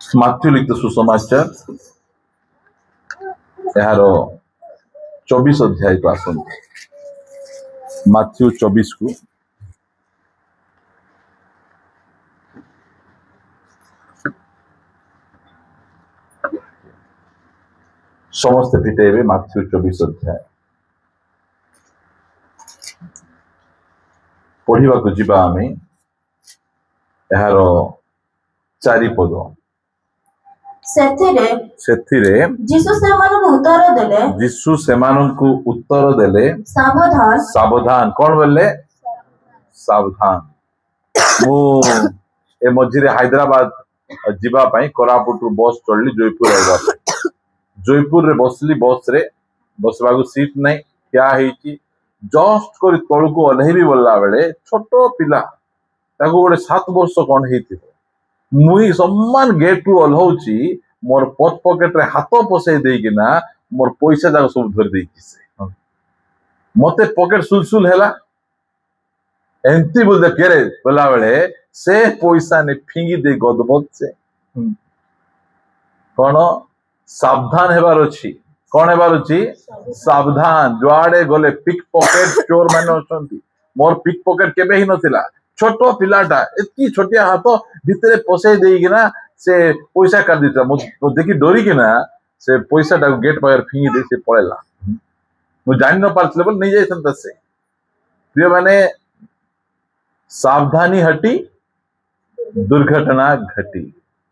Matthew लिखित सुसमाचार यार 24 अध्याय को आसନ୍ତୁ माथ्यू 24 को समस्ते फिटेबे माथ्यू 24 अध्याय पढ़ा को जीवा आमे यार 4 पद सेथिरे जीसु सेमानंकु उत्तर देले सावधान कौन बोले सावधान मु ए मझिरे हैदराबाद जीवा पई कोरापुट बस चढ़ली जयपुर आइबा जयपुर रे बसली बस रे बसबा को सीट नहीं क्या हेची जस्ट कर तळु को ओल्हेबी बोलला बेले छोटो पिला ताको गोटे 7 वर्ष कोन हेतिबो मुई सम्मान गेट रु ओल्हौची मोर पथ पॉकेट रे हाथ पसई देकिना मोर पैसा जाक सब धर देकी से मते पॉकेट सुलसुल हैला एंती बोल दे केरे बोला बेले से पैसा ने फिंगी दे गदबद से कोन सावधान हेबार अछि कोन हेबार अछि सावधान जुआडे गले पिक पॉकेट चोर माने अछंती मोर पिक पॉकेट केबे ही नथिला छोटो पिलाटा एती छोटिया हाथ भितरे पसई देकिना से पैसा कर देता मु देखि डरी किना से पैसा टा गेट पर फिंगी दे से पळेला मु जानि न पारछले बोल नहीं जाइसन तसे प्रिय माने सावधानी हटी दुर्घटना घटी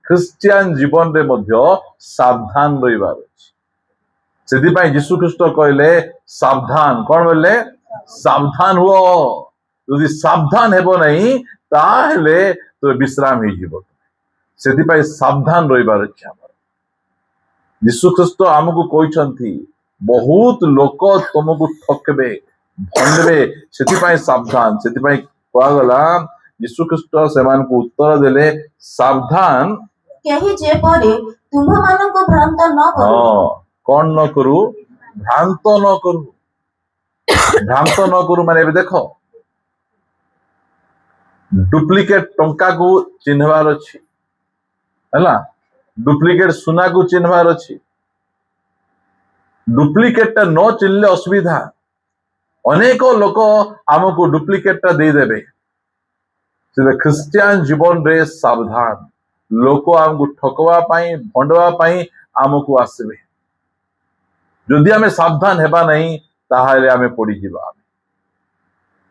क्रिश्चियन जीवन रे मध्य सावधान रहिबार अछि सेति पई यीशु ख्रीष्ट कहले सावधान कोन बोले सावधान हुओ यदि सावधान हेबो नहीं ताहले तो विश्राम ही जीव सेति पई सावधान रहिबार अछि हमर यीशु ख्रीष्ट हमकु कहिसंती बहुत लोक तुमको ठकबे भंडबे सेति पई सावधान सेति पई कोआ गला यीशु ख्रीष्ट सेमान को उत्तर देले सावधान केहि जे परे तुम मान को भ्रांत न करू कौन न करू भ्रांत न करू भ्रांत न करू माने एबे देखो डुप्लिकेट टंका को चिन्हवार अछि हैला डुप्लिकेट सुना को चिन्हवार अछि डुप्लिकेट ता न चिन्हले असुविधा अनेक लोक हमको डुप्लिकेट ता दे देबे से क्रिश्चियन जीवन रे सावधान लोक हमको ठकवा पाई भंडवा पाई हमको आसबे जदि हमें सावधान हेबा नहीं ताहाले हमें पड़ी जीवा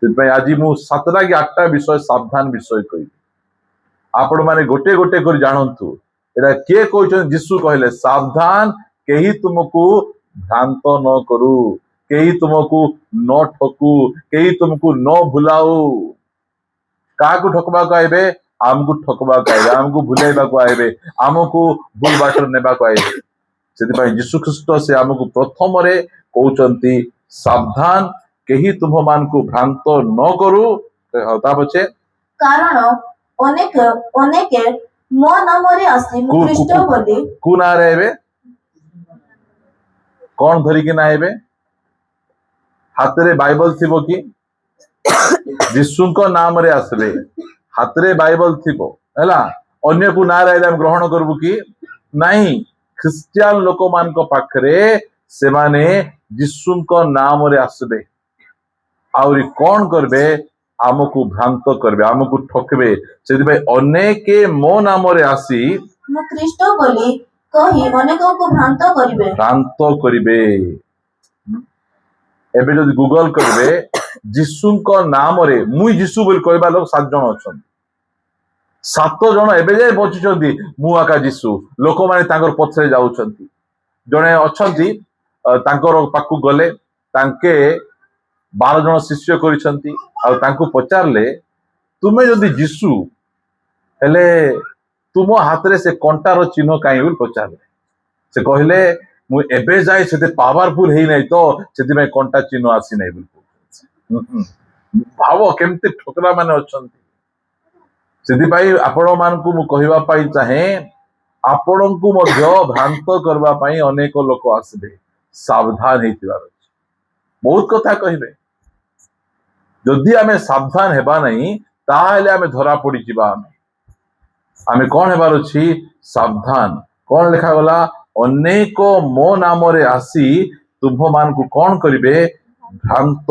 आज मु 7टा कि 8टा विषय सावधान विषय कहि आपण माने गोटे गोटे कर जानंतु एटा के कहछन यीशु कहले सावधान केही तुमको भ्रांत न करू केही तुमको न ठकू केही तुमको न भुलाऊ काकू ठकबा को आइबे हमको ठकबा को आइबे हमको भुलाइबा को आइबे हमको भूल बाटर नेबा को आइबे सेति पई यीशु ख्रीष्ट से हमको प्रथम रे कहउचंती सावधान केही तुम मान को भ्रांत न करू ता पछे कारण अनेक अनेक मो नाम रे आसी मु ख्रीष्ट बोली कु ना रे बे कौन धरी के ना आइबे हाथ रे बाइबल थिबो कि यीशु को नाम रे आसबे हाथ रे बाइबल थिबो हैला अन्य को ना रे हम ग्रहण करबु कि नहीं क्रिश्चियन लोक मान को पाखरे से माने यीशु को नाम रे आसबे आउरी कौन करबे हमको भ्रांत करबे हमको ठकबे सेति भाई अनेके मो नाम रे आसी मु ख्रीष्ट बोली कहि अनेको को भ्रांत करिबे एबे जदि गूगल करबे यीशु को नाम रे मुई यीशु बोल कहबा लोग 7 जण अछन 7 जण एबे जे बचिचंती मु आका यीशु लोक माने तांकर पछरे जाउचंती जणे अछंती तांकर पाकु गले तांके 12 जण शिष्य करिसंती आ तांको पचारले तुमे जदि यीशु हेले तुम हाथ रे से कंटार चिन्ह काई बोल पचारले से कहले मु एबे जाय सेते पावरफुल हेई नै तो सेति में कंटा चिन्ह आसी नै बोल भाव केमते ठोकरा माने अछंती सेति पई आपण मान को मु कहिबा पई चाहे आपण को मध्य भ्रांत करबा पई अनेक लोक आसबे सावधान हेतिबार बहुत कथा कहबे जदि आमे सावधान हेबा नहीं ताहले आमे धरा पड़ी जिबा आमे कौन हेबार अछि सावधान कौन लिखा गला अनेक मो नाम रे आसी तुम्भ मान को कौन करिवे भ्रांत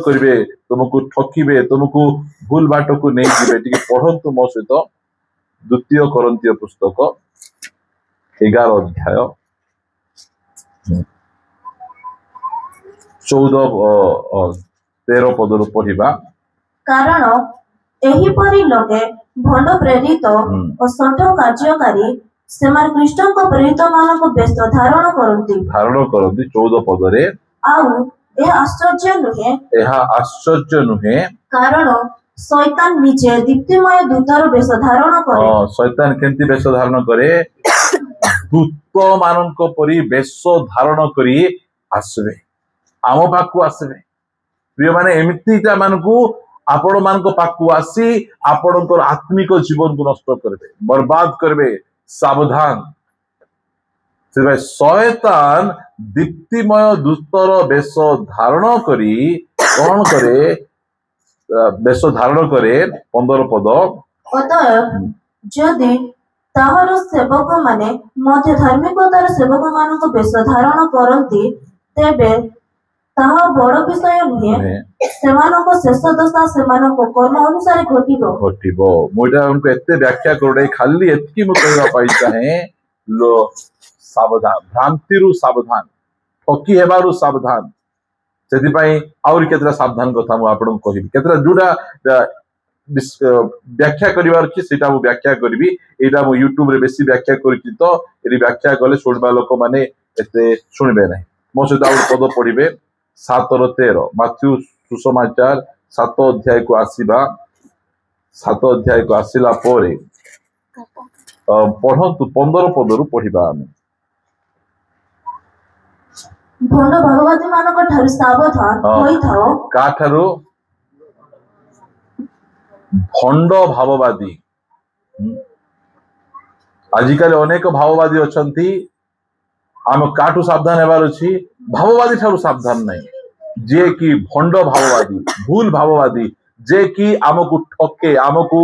करिवे तुमको ठकिबे तुमको भूल बाट को नहीं जिवे टिके पढ़ंतु मो सहित द्वितीय कोरिन्थीय पुस्तक 11 अध्याय 13 पदर पढ़िबा कारण एहिपरि लोके भंड प्रेरित और सठ कार्यकारी सेमान ख्रीष्टଙ୍କ प्रेरित ମାନଙ୍କୁ ବେଶ ଧାରଣ କରନ୍ତି 14 पदरे ଆଉ ଏହା ଆଶ୍ଚର୍ଯ୍ୟ ନୁହେଁ କାରଣ ଶୈତାନ ନିଜେ ଦୀପ୍ତିମୟ ଦୂତର ବେଶ ଧାରଣ କରେ शैतान केंती बेश धारण करे दूत मानक परी बेश धारण करी आसबे आम पाखु आसबे प्रिय माने एमितिटा मानकु आपण मानक पाखु आसी आपणकर आत्मिक जीवन को नष्ट करबे बर्बाद करबे सावधान से शैतान दीप्तिमय दूतर बेश धारण करी कौन करे बेश धारण करे 15 पद ଅତଏବ ଯଦି ତାହାର ସେବକ ମାନେ ମଧ୍ୟ ଧାର୍ମିକତାର ସେବକ ମାନଙ୍କ ବେଶ ଧାରଣ କରନ୍ତି ତେବେ ତାହା ବଡ ବିଷୟ ନୁହେଁ ସେମାନଙ୍କ ଶେଷ ଦଶା ସେମାନଙ୍କ କର୍ମ ଅନୁସାରେ ଘଟିବ मुझे उनको एते व्याख्या करोड़े खाली एतकी मु कहवा पाई चाहे लो सावधान भ्रांतिरु सावधान ठकी हेबारु सावधान सेति पई आउरी केतरा सावधान कथा मु आपन कहिबी केतरा जुडा व्याख्या करिवार कि सेटा मु व्याख्या करबी एटा मु YouTube रे बेसी व्याख्या करछि तो एरी व्याख्या कले सुनबा लोक माने एते सुनबे नै मो सहित आउर पद पढिबे 7:13 माथ्यू सुसमाचार 7 अध्याय को आसीबा 7 अध्याय को आसिला परे पढ़ंतु 15 पदरु पढ़िबा आमे ଭଣ୍ଡ ଭଗବତୀ ମାନଙ୍କ ଠାରୁ ସାବଧାନ ହୋଇଥାଅ का ठारू भंड भाववादी आजिकल अनेक भाववादी अछंती आम काठू सावधान हेबार अछि भाववादी ठारू सावधान नहीं जे कि भंड भाववादी भूल भाववादी जे कि आमको ठके आमको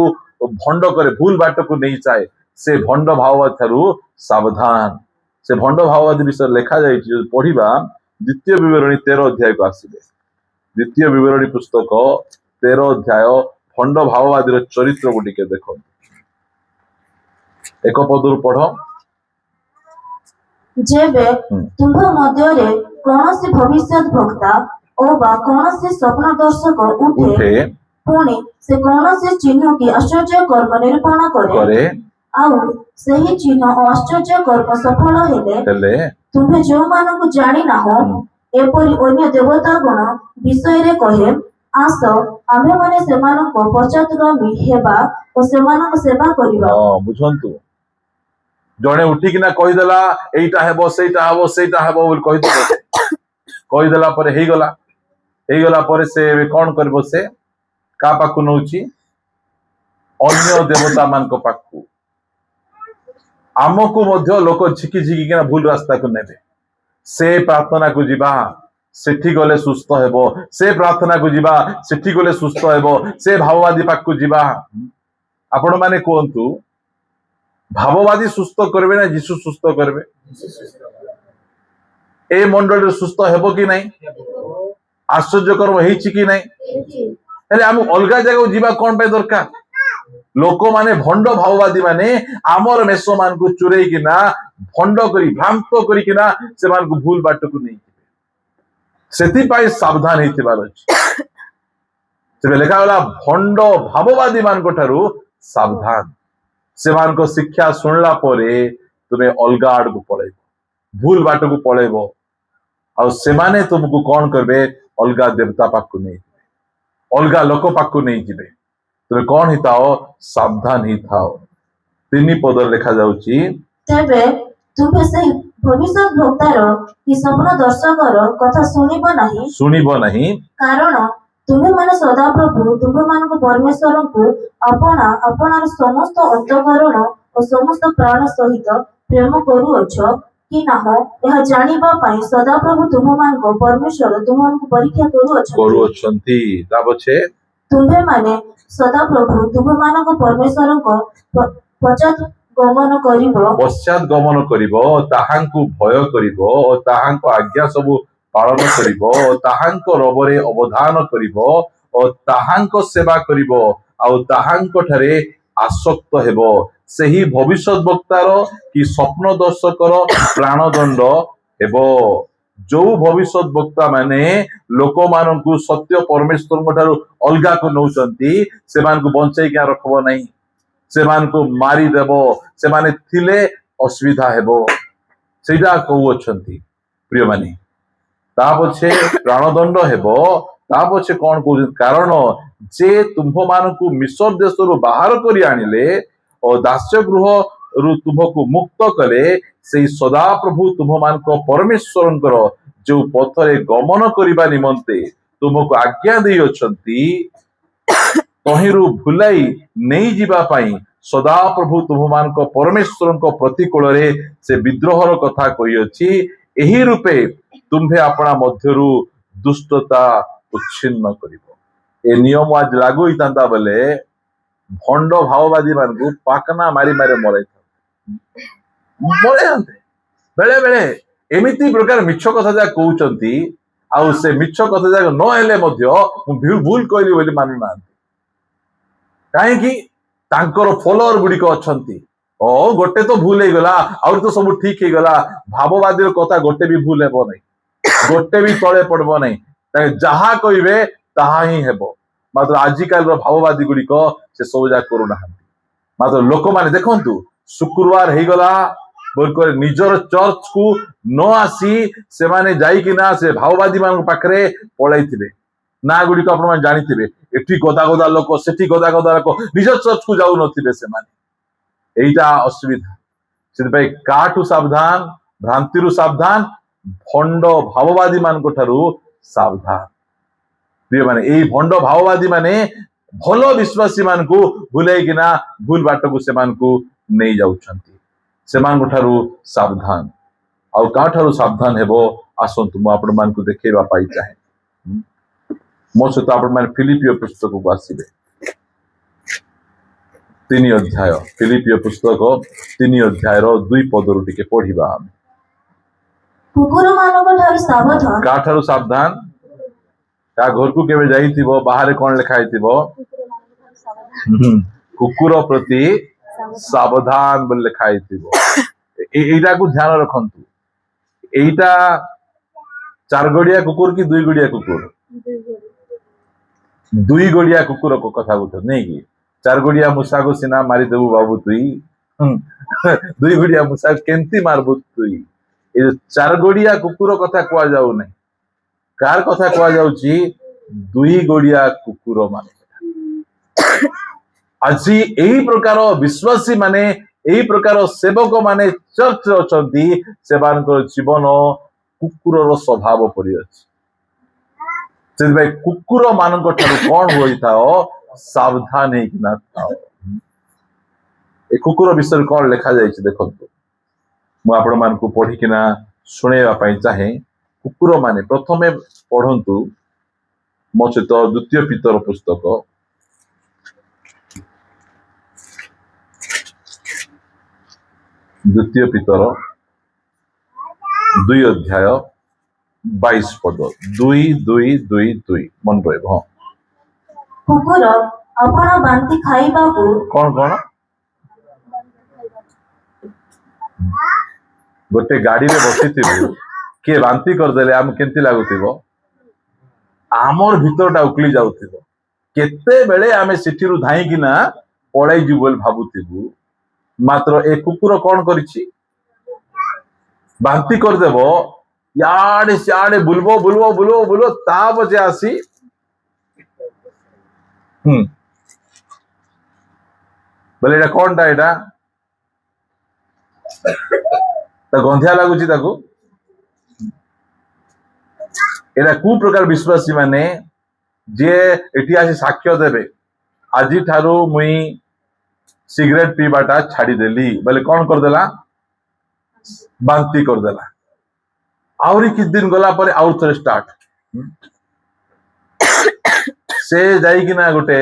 भंड करे भूल बाट को नहीं चाहे से भंड भाववादी ठारू सावधान से भंड भाववादी विषय लिखा जाय पढ़िबा द्वितीय विवरणी 13 अध्याय को आसीबे द्वितीय विवरणी पुस्तक 13 अध्याय भंड भाववादी चरित्र को टिके देखो एक पदरु पढ़ जेबे तुम ମଧ୍ୟରେ କୌଣସି ଭବିଷ୍ୟତ ବକ୍ତା ଓ ବା କୌଣସି ସ୍ୱପ୍ନ ଦର୍ଶକ ଉଠେ ପୁଣି ସେ କୌଣସି ଚିହ୍ନ କି ଆଶ୍ଚର୍ଯ୍ୟ କର୍ମ ନିରୂପଣ କରେ ଆଉ ସେହି ଚିହ୍ନ ଓ ଆଶ୍ଚର୍ଯ୍ୟ କର୍ମ ସଫଳ ହେଲେ ତୁମେ ଯେଉଁମାନଙ୍କୁ ଜାଣି ନାହଁ ଏପରି ଅନ୍ୟ ଦେବତା ଗଣ ବିଷୟରେ କହେ ଆସ ଆମ୍ଭେମାନେ ସେମାନଙ୍କ ପଶ୍ଚାତଗାମୀ ହେବା ଓ ସେମାନଙ୍କ ସେବା କରିବା ବୁଝନ୍ତୁ जड़े उठिकिना कहीदेला एटा हेबो सेटा हेबो बोल कहीदेला परे हेगला परे से कौन करबो से का पाखु नउची अन्य देवता मान को पाखु आमको मध्य लोक झिकी किना भूल रास्ता को नेबे से प्रार्थना को जीवा सेठी गले सुस्थ हेबो से प्रार्थना को जीवा सेठी गले सुस्थ हेबो से भाववादी पाखु जीवा आपण माने कोंतु भाववादी सुस्थ करबे ना जीसु सुस्थ करबे ए मंडल सुस्थ हेबो कि नहीं आश्चर्य कर्म हेछि कि नहीं हेले हम अलगा जगह जीवा कोन पे दरकार लोक माने भंड भाववादी माने आमर मेसो मान को चुरई किना भंड करी भ्रांत करी किना से मान को भूल बाट को नहीं सेति पाई सावधान हेतिबार अछि से लेखा वाला भंड भाववादी मान को ठारू सावधान सेमान को शिक्षा सुनला परे तुम्हें अलगा आड़ को पड़ेब भूल बाट को पड़ेब आ सेमाने तुमको कौन करबे अलगा देवता पाखु नहीं अलगा लोक पाखु नहीं जिबे तुम्हें कौन हिताओ सावधान ही थाओ 3 पद लिखा जाउची तेबे तुमे से भविष्यत भक्तार कि स्वप्न दर्शकर कथा सुनिबो नहीं कारण तुमे माने सदाप्रभु तुमे मानको परमेश्वर को अपनार समस्त अंतःकरण और समस्त प्राण सहित प्रेम करूअछ कि नाह यह जानिबा पई सदाप्रभु तुमे मानको परमेश्वर तुमे मानको परीक्षा करूअछंती ता पछे तुमे माने सदाप्रभु तुमे मानको परमेश्वर को ପଶ୍ଚାତ୍ ଗମନ କରିବ ପଶ୍ଚାତ୍ ଗମନ କରିବ, ତାହାଙ୍କୁ ଭୟ କରିବ ଓ ତାହାଙ୍କ ଆଜ୍ଞା ସବୁ ପାଳନ କରିବ ଓ ତାହାଙ୍କ ରବରେ ଅବଧାନ କରିବ ଓ ତାହାଙ୍କ ସେବା କରିବ ଆଉ ତାହାଙ୍କ ଠାରେ ଆସକ୍ତ ହେବ, ସେହି ଭବିଷ୍ୟତ ବକ୍ତାର କି ସ୍ୱପ୍ନ ଦର୍ଶକର ପ୍ରାଣଦଣ୍ଡ ହେବ। ଯୋଉ ଭବିଷ୍ୟତ ବକ୍ତା ମାନେ ଲୋକମାନଙ୍କୁ ସତ୍ୟ ପରମେଶ୍ୱରଙ୍କ ଠାରୁ ଅଲଗା କରି ନଉଛନ୍ତି, ସେମାନଙ୍କୁ ବଞ୍ଚେଇକି ରଖବ ନାହିଁ, ସେମାନଙ୍କୁ ମାରିଦେବ, ସେମାନେ ଥିଲେ ଅସୁବିଧା ହେବ, ସେଇଟା କହୁଅଛନ୍ତି ପ୍ରିୟମାନେ। ତା ପଛେ ପ୍ରାଣଦଣ୍ଡ ହେବ, ତା ପଛେ କଣ କହୁଛନ୍ତି, କାରଣ ଯେ ତୁମ୍ଭମାନଙ୍କୁ ମିଶର ଦେଶରୁ ବାହାର କରି ଆଣିଲେ ଓ ଦାସ୍ୟ ଗୃହରୁ ତୁମକୁ ମୁକ୍ତ କଲେ, ସେଇ ସଦାପ୍ରଭୁ ତୁମମାନଙ୍କ ପରମେଶ୍ୱରଙ୍କର ଯୋଉ ପଥରେ ଗମନ କରିବା ନିମନ୍ତେ ତୁମକୁ ଆଜ୍ଞା ଦେଇଅଛନ୍ତି, ତହିଁରୁ ଭୁଲାଇ ନେଇଯିବା ପାଇଁ ସଦାପ୍ରଭୁ ତୁମମାନଙ୍କ ପରମେଶ୍ୱରଙ୍କ ପ୍ରତିକୂଳରେ ସେ ବିଦ୍ରୋହର କଥା କହିଅଛି। ଏହି ରୂପେ ତୁମ୍ଭେ ଆପଣା ମଧ୍ୟରୁ ଦୁଷ୍ଟତା ଉଚ୍ଛିନ୍ନ କରିବ। ଏ ନିୟମ ଆଜି ଲାଗୁ ହେଇଥାନ୍ତା ବେଲେ ଭଣ୍ଡ ଭାଓବାଦୀ ମାନଙ୍କୁ ପାକନା ମାରି ମାରି ମରେଇଥାନ୍ତେ। ବେଳେ ବେଳେ ଏମିତି ପ୍ରକାର ମିଛ କଥା ଯାକ କହୁଛନ୍ତି, ଆଉ ସେ ମିଛ କଥା ଯାକ ନ ହେଲେ ମଧ୍ୟ ମୁଁ ଭୁଲ କହିଲି ବୋଲି ମାନୁନାହାନ୍ତି। କାହିଁକି? ତାଙ୍କର ଫଲୋଅର ଗୁଡିକ ଅଛନ୍ତି, ଓ ଗୋଟେ ତ ଭୁଲ ହେଇଗଲା, ଆହୁରି ତ ସବୁ ଠିକ ହେଇଗଲା। ଭାବବାଦୀର କଥା ଗୋଟେ ବି ଭୁଲ ହେବ ନାହିଁ, ଗୋଟେ ବି ତଳେ ପଡିବ ନାହିଁ, ଯାହା କହିବେ ତାହା ହିଁ ହେବ। ମାତ୍ର ଆଜିକାଲିର ଭାବବାଦୀ ଗୁଡିକ ସେ ସବୁ ଯାକ କରୁନାହାନ୍ତି। ମାତ୍ର ଲୋକମାନେ ଦେଖନ୍ତୁ, ଶୁକ୍ରବାର ହେଇଗଲା ବୋଲକରି ନିଜର ଚର୍ଚ୍ଚକୁ ନ ଆସି ସେମାନେ ଯାଇକିନା ସେ ଭାବବାଦୀ ମାନଙ୍କ ପାଖରେ ପଳେଇଥିବେ। ନା ଗୁଡିକ ଆପଣମାନେ ଜାଣିଥିବେ, ଏଠି ଗଦା ଗଦା ଲୋକ, ସେଠି ଗଦା ଗଦା ଲୋକ, ନିଜ ଚର୍ଚ୍ଚକୁ ଯାଉନଥିବେ ସେମାନେ। ଏଇଟା ଅସୁବିଧା। ସେଥିପାଇଁ କାଠୁ ସାବଧାନ, ଭ୍ରାନ୍ତିରୁ ସାବଧାନ, ଭଣ୍ଡ ଭାବବାଦୀ ମାନଙ୍କ ଠାରୁ ସାବଧାନ। ପ୍ରିୟମାନେ, ଏଇ ଭଣ୍ଡ ଭାବବାଦୀ ମାନେ ଭଲ ବିଶ୍ୱାସୀ ମାନଙ୍କୁ ଭୁଲେଇକିନା ଭୁଲ ବାଟକୁ ସେମାନଙ୍କୁ ନେଇ ଯାଉଛନ୍ତି। ସେମାନଙ୍କ ଠାରୁ ସାବଧାନ। ଆଉ କାହାଠାରୁ ସାବଧାନ ହେବ, ଆସନ୍ତୁ ମୁଁ ଆପଣ ମାନଙ୍କୁ ଦେଖେଇବା ପାଇଁ ଚାହେଁ। ମୋ ସହିତ ଆପଣ ମାନେ ଫିଲିପିଓ ପୁସ୍ତକକୁ ଆସିବେ। 3 ଅଧ୍ୟାୟ, ଫିଲିପିଓ ପୁସ୍ତକ 3 ଅଧ୍ୟାୟର 2 ପଦରୁ ଟିକେ ପଢିବା ଆମେ। କୁକୁରମାନଙ୍କ ଠାରୁ ସାବଧାନ। କାହାଠାରୁ ସାବଧାନ? ତା ଘରକୁ କେବେ ଯାଇଥିବ, ବାହାରେ କଣ ଲେଖା ହେଇଥିବ? କୁକୁର ପ୍ରତି ସାବଧାନ ବୋଲି ଲେଖା ହେଇଥିବ। ଏଇଟାକୁ ଧ୍ୟାନ ରଖନ୍ତୁ। ଏଇଟା 4 ଗୋଡିଆ କୁକୁର କି 2 ଗୋଡିଆ କୁକୁର? 2 ଗୋଡିଆ କୁକୁର କଥା କହୁଛ ନାଇଁ କି? 4 ଗୋଡିଆ ମୂଷାକୁ ସିନା ମାରିଦେବୁ ବାବୁ ତୁଇ, 2 ଗୋଡିଆ ମୂଷା କେମିତି ମାରବୁ ତୁଇ? ଏ 4 ଗୋଡିଆ କୁକୁର କଥା କୁହାଯାଉ ନାହିଁ। କାର କଥା କୁହାଯାଉଛି? 2 ଗୋଡିଆ କୁକୁର ମାନେ। ଆଜି ଏଇ ପ୍ରକାର ବିଶ୍ୱାସୀ ମାନେ, ଏଇ ପ୍ରକାର ସେବକ ମାନେ ଚର୍ଚ୍ଚରେ ଅଛନ୍ତି, ସେମାନଙ୍କର ଜୀବନ କୁକୁରର ସ୍ୱଭାବ ପରି ଅଛି। ସେଥିପାଇଁ କୁକୁର ମାନଙ୍କ ଠାରୁ କଣ ହୋଇଥାଅ, ସାବଧାନ ହେଇକିନା ଥାଅ। ଏ କୁକୁର ବିଷୟରେ କଣ ଲେଖାଯାଇଛି ଦେଖନ୍ତୁ, ମୁଁ ଆପଣ ମାନଙ୍କୁ ପଢିକିନା ଶୁଣେଇବା ପାଇଁ ଚାହେଁ। କୁକୁର ମାନେ ପ୍ରଥମେ ପଢନ୍ତୁ ମୋ ସହିତ 2 ପିତର ପୁସ୍ତକ 2 ପିତର 2 ଅଧ୍ୟାୟ 22 ପଦ। 2:2:2:2 ମନେ ରହିବ। ହଁ, କୁକୁର ଆପଣ ବାନ୍ତି ଖାଇବାକୁ କଣ କଣ? ଗୋଟେ ଗାଡିରେ ବସିଥିବୁ, କିଏ ବାନ୍ତି କରିଦେଲେ ଆମକୁ କେମିତି ଲାଗୁଥିବ? ଆମର ଭିତରଟା ଉକଳି ଯାଉଥିବ। କେତେବେଳେ ଆମେ ସେଠିରୁ ଧାଇଁକିନା ପଳେଇ ଯିବୁ ବୋଲି ଭାବୁଥିବୁ। ମାତ୍ର ଏ କୁକୁର କଣ କରିଛି? ବାନ୍ତି କରିଦେବ, ଇଆଡେ ସିଆଡେ ବୁଲବ ବୁଲବ ବୁଲବ ବୁଲବ, ତା ପଛେ ଆସି ବୋଲେ ଏଇଟା କଣଟା? ଏଇଟା ତା ଗନ୍ଧିଆ ଲାଗୁଛି ତାକୁ। ଏଇଟା କୋଉ ପ୍ରକାର ବିଶ୍ୱାସୀ ମାନେ ଯିଏ ଏଠି ଆସି ସାକ୍ଷ୍ୟ ଦେବେ, ଆଜି ଠାରୁ ମୁଇଁ ସିଗାରେଟ ପିଇବାଟା ଛାଡିଦେଲି ବୋଲେ କଣ କରିଦେଲା? ବାନ୍ତି କରିଦେଲା। ଆହୁରି କିଛି ଦିନ ଗଲା ପରେ ଆଉ ଥରେ ଷ୍ଟାର୍ଟ। ସେ ଯାଇକିନା ଗୋଟେ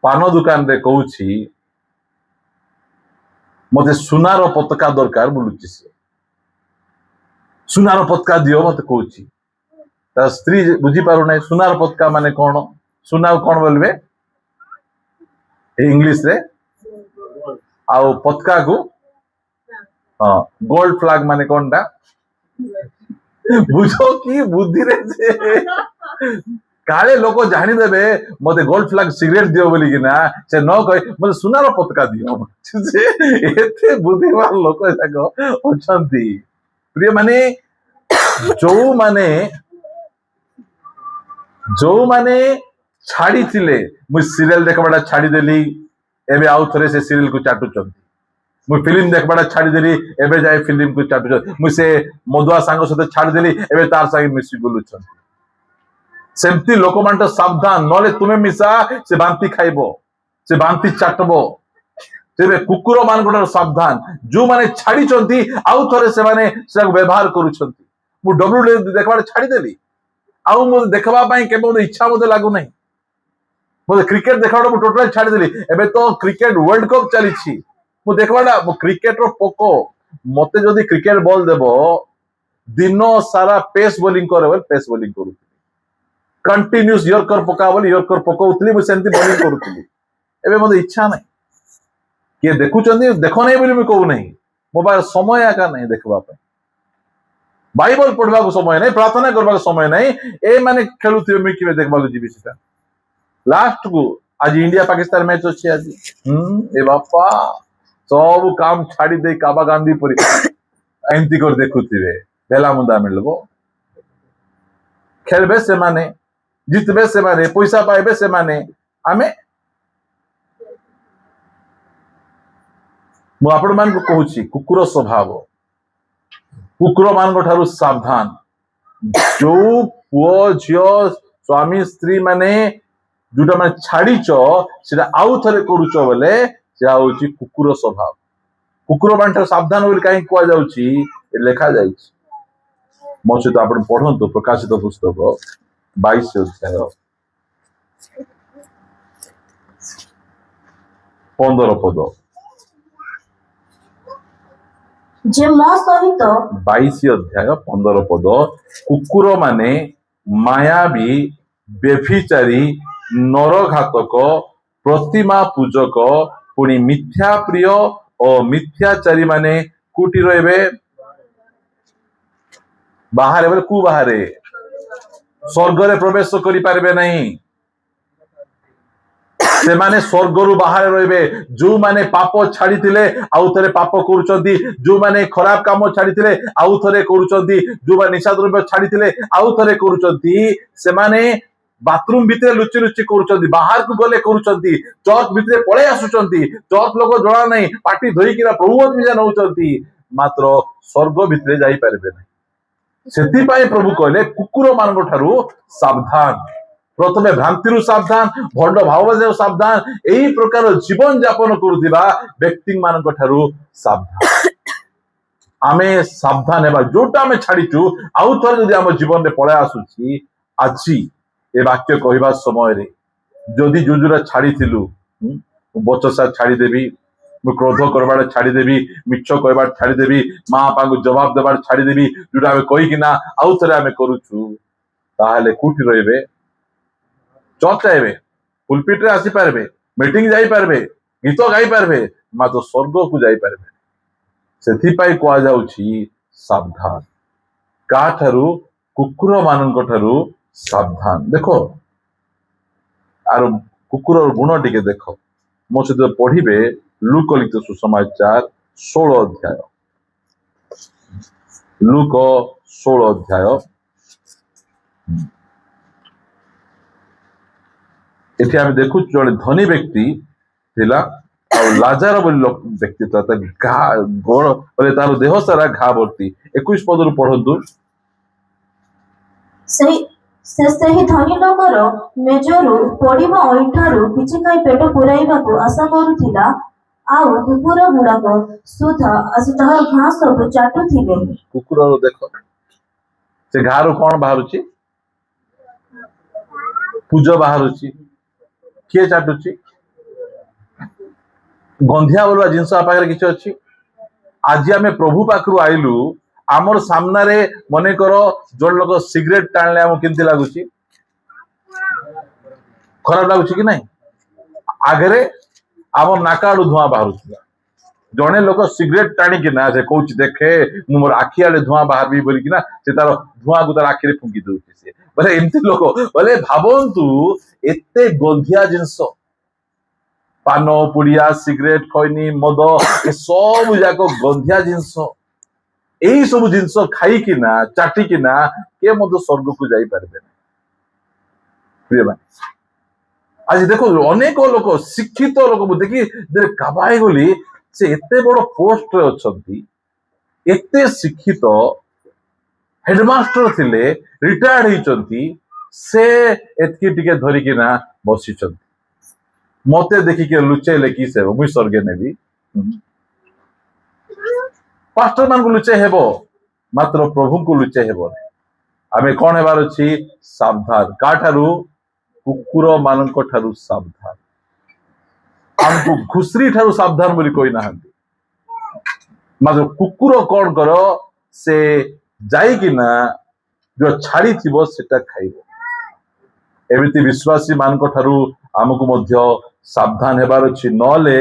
पान दुकान रे कहूची मते सुनार पताका दरकार बोलुची से सुनार पताका दियो मते कहूची ता स्त्री बुझी पारु नै सुनार पताका माने कोन सुना कोन बोलबे इंग्लिश रे आउ पताका को हाँ गोल्ड फ्लैग माने कोन टा बुझो कि बुद्धि रे से काले लोक जानी देबे मते गोल्ड फ्लैग सिगरेट दियो बोली कि ना से न कहि मते सुनार पताका दियो से एते बुद्धिमान लोक जाको अछंती प्रिय माने जो माने छाड़ी थिले मु सीरियल देखबाटा छाड़ी देली एबे आउ थरे से सीरियल को चाटुचंती मु फिल्म देखबाटा छाड़ी देली एबे जाय फिल्म को चाटुचंती मु से मधुआ सांग सते छाड़ी देली एबे तार संगे मिसी बोलुचंती सेमती लोक मान सावधान नले तुमे मिसा से बांती खाइबो से बांती चाटबो तेरे कुकुर मान गोटर सावधान जो माने छाड़ी चंती आउ थरे से माने से व्यवहार करूचंती मु डब्ल्यू देखबाटा छाड़ी देली आउ मो देखबा पई केबो इच्छा मते लागु नै मो क्रिकेट देखबाटा मु टोटल छाड़ी देली एबे तो क्रिकेट वर्ल्ड कप चली छी मु देखबाटा मो क्रिकेट रो पोको मते जदी क्रिकेट बॉल देबो दिनो सारा पेस बॉलिंग करे पेस बॉलिंग करू कंटिन्यूस यर्कर पका बोली यर्कर पकाउतली मु सेंती बॉलिंग करूतली एबे मते इच्छा नै के देखुचंदी देखो नै बोली मु कहू नै मोबाइल समय आका नै देखबा पई बाइबल पढ़वा को समय नहीं प्रार्थना करवा को समय नहीं ए माने खेलुथिबे मी किबे देखबा को जीवी सेटा लास्ट को आज इंडिया पाकिस्तान मैच अछि आज ए बापा सब काम छाड़ी दे काबा गांधी परी एंती कर देखुथिबे बेला मुंदा मिलबो खेलबे से माने जितबे से माने पैसा पाइबे से माने आमे मु आपण मान को कहूची कुकुर स्वभाव कुकुर मान ठारू सावधान जो पुओ झियो स्वामी स्त्री माने जोटा माने छाड़ीच सेटा आउ थरे करूच बोले से आउची कुकुर स्वभाव कुकुर मान ठारू सावधान बोली काहे कुआ जाउची लेखा जाइछि मो सहित आपण पढ़ंतु प्रकाशित पुस्तक 22 अध्याय 15 पद जे मो सहित 22 अध्याय 15 पद कुकुर माने मायावी बेभिचारी नरघातक प्रतिमा पूजक पुणी मिथ्या प्रिय और मिथ्याचारी माने कुटी रहिबे बाहर बोले कु बाहर स्वर्ग रे प्रवेश करि पारबे नहीं से माने स्वर्ग रु बाहर रहिबे जो माने पाप छाड़ी थिले आउ थरे पाप करूचंती जो माने खराब काम छाड़ी थिले आउ थरे करूचंती जो माने निशा द्रव्य छाड़ी थिले आउ थरे करूचंती से माने बाथरूम भितरे लुचि लुचि करूचंती बाहर को गले करूचंती चर्च भितरे पळे आसुचंती चर्च लोक जणा नहीं पार्टी धोई किना प्रभु मिजा नउचंती मात्र स्वर्ग भितरे जाई पारबे नहीं सेति पाई प्रभु कहले कुकुर मान ठारू सावधान प्रथमे भ्रांति सावधान भंड भाव सावधान यही प्रकार जीवन यापन करुवा व्यक्ति मान ठारू सावधान आमे सावधान हेबा जोटा आमे छाड़ीचु आउ थरे जदि आम जीवन में पळे आसुची आज ए वाक्य कहवा समय रे जदि जुजुरा छाड़ी थिलु बचसा छाड़ी देबी मु क्रोध करबार छाड़ी देबी मिछ कहबार छाड़ी देबी मां बापा को जवाब देबार छाड़ी देबी जोटा आमे कहि किना आउ थरे आमे करूछु ताहाले कुटी रहिबे चर्च आइबे पुलपिट रे आसी पारबे मीटिंग जाई पारबे गीत गाई पारबे मात्र स्वर्ग को जाई पारबे सेथि पाई कोआ जाउछि सावधान का ठारू कुकुर मानन ठारू सावधान देखो आर कुकुर गुण टिके देखो मो सहित पढ़िबे लूक लिखित सुसमाचार 16 अध्याय लूक 16 अध्याय एठी आमे देखु जड़े धनी व्यक्ति थिला और लाजार बोली व्यक्ति घा गोड़ बोले तार देह सारा घा भर्ती 21 पद पढ़ंतु सही धनी लोकर मेजरू पड़िबा अइठारू किछि खाई पेट पुराइबाकू आशा करूथिला आउ कुकुर गुड़ाक सुधा आसी तहर घास सब चाटुथिले कुकुर देखो से घारू कौन बाहरुची पूज बाहरुची किए चाटुची गंधिया बोलवा जिनस पाखे किसी अच्छी आज आम प्रभु पाखु आइलु आमर सामने मन कर जो लोक सिगरेट टाणले आम केमती लगुच खराब लगुच कि नहीं आगे आम नाका आड़ू धुआं बाहर जड़े लोक सिगरेट टाणिकी ना से कौच देखे मोर आखि आड़े धुआं बाहर बोलिकिना से तार धुआं को तार आखिरे फुंकी दौर से बोले एमती लोक बोले भावतु एते गंधिया जिनस पान पुड़िया सिगरेट खैनी मद ए सब जाक गंधिया जिनस यही सब जिनस खाइकिना चाटिकिना के मत स्वर्ग को जाई पारबे प्रिय भाई आज देखो अनेक लोक शिक्षित लोक देखी काबाई गली से एते बड़ पोस्ट रे अछंती एते शिक्षित हेडमास्टर थिले रिटायर्ड होइचंती से एतकी टिके धरिकिना बसिचंती मते देखिके लुचेले कि से मुई स्वर्गे नेबी पास्टर मान को लुचे हेबो मात्र प्रभु को लुचे हेबो आमे कोन हेबार अछि सावधान काठारु कुकुर मानक ठारु सावधान हमको घुसरी ठारु सावधान बोली कोई ना मात्र कुकुर कौन कर से जाइकिना जो छाड़ी थिबो सेटा खाइबो एमिति विश्वासी मानक ठारु आमको मध्य सावधान हेबार अछि नले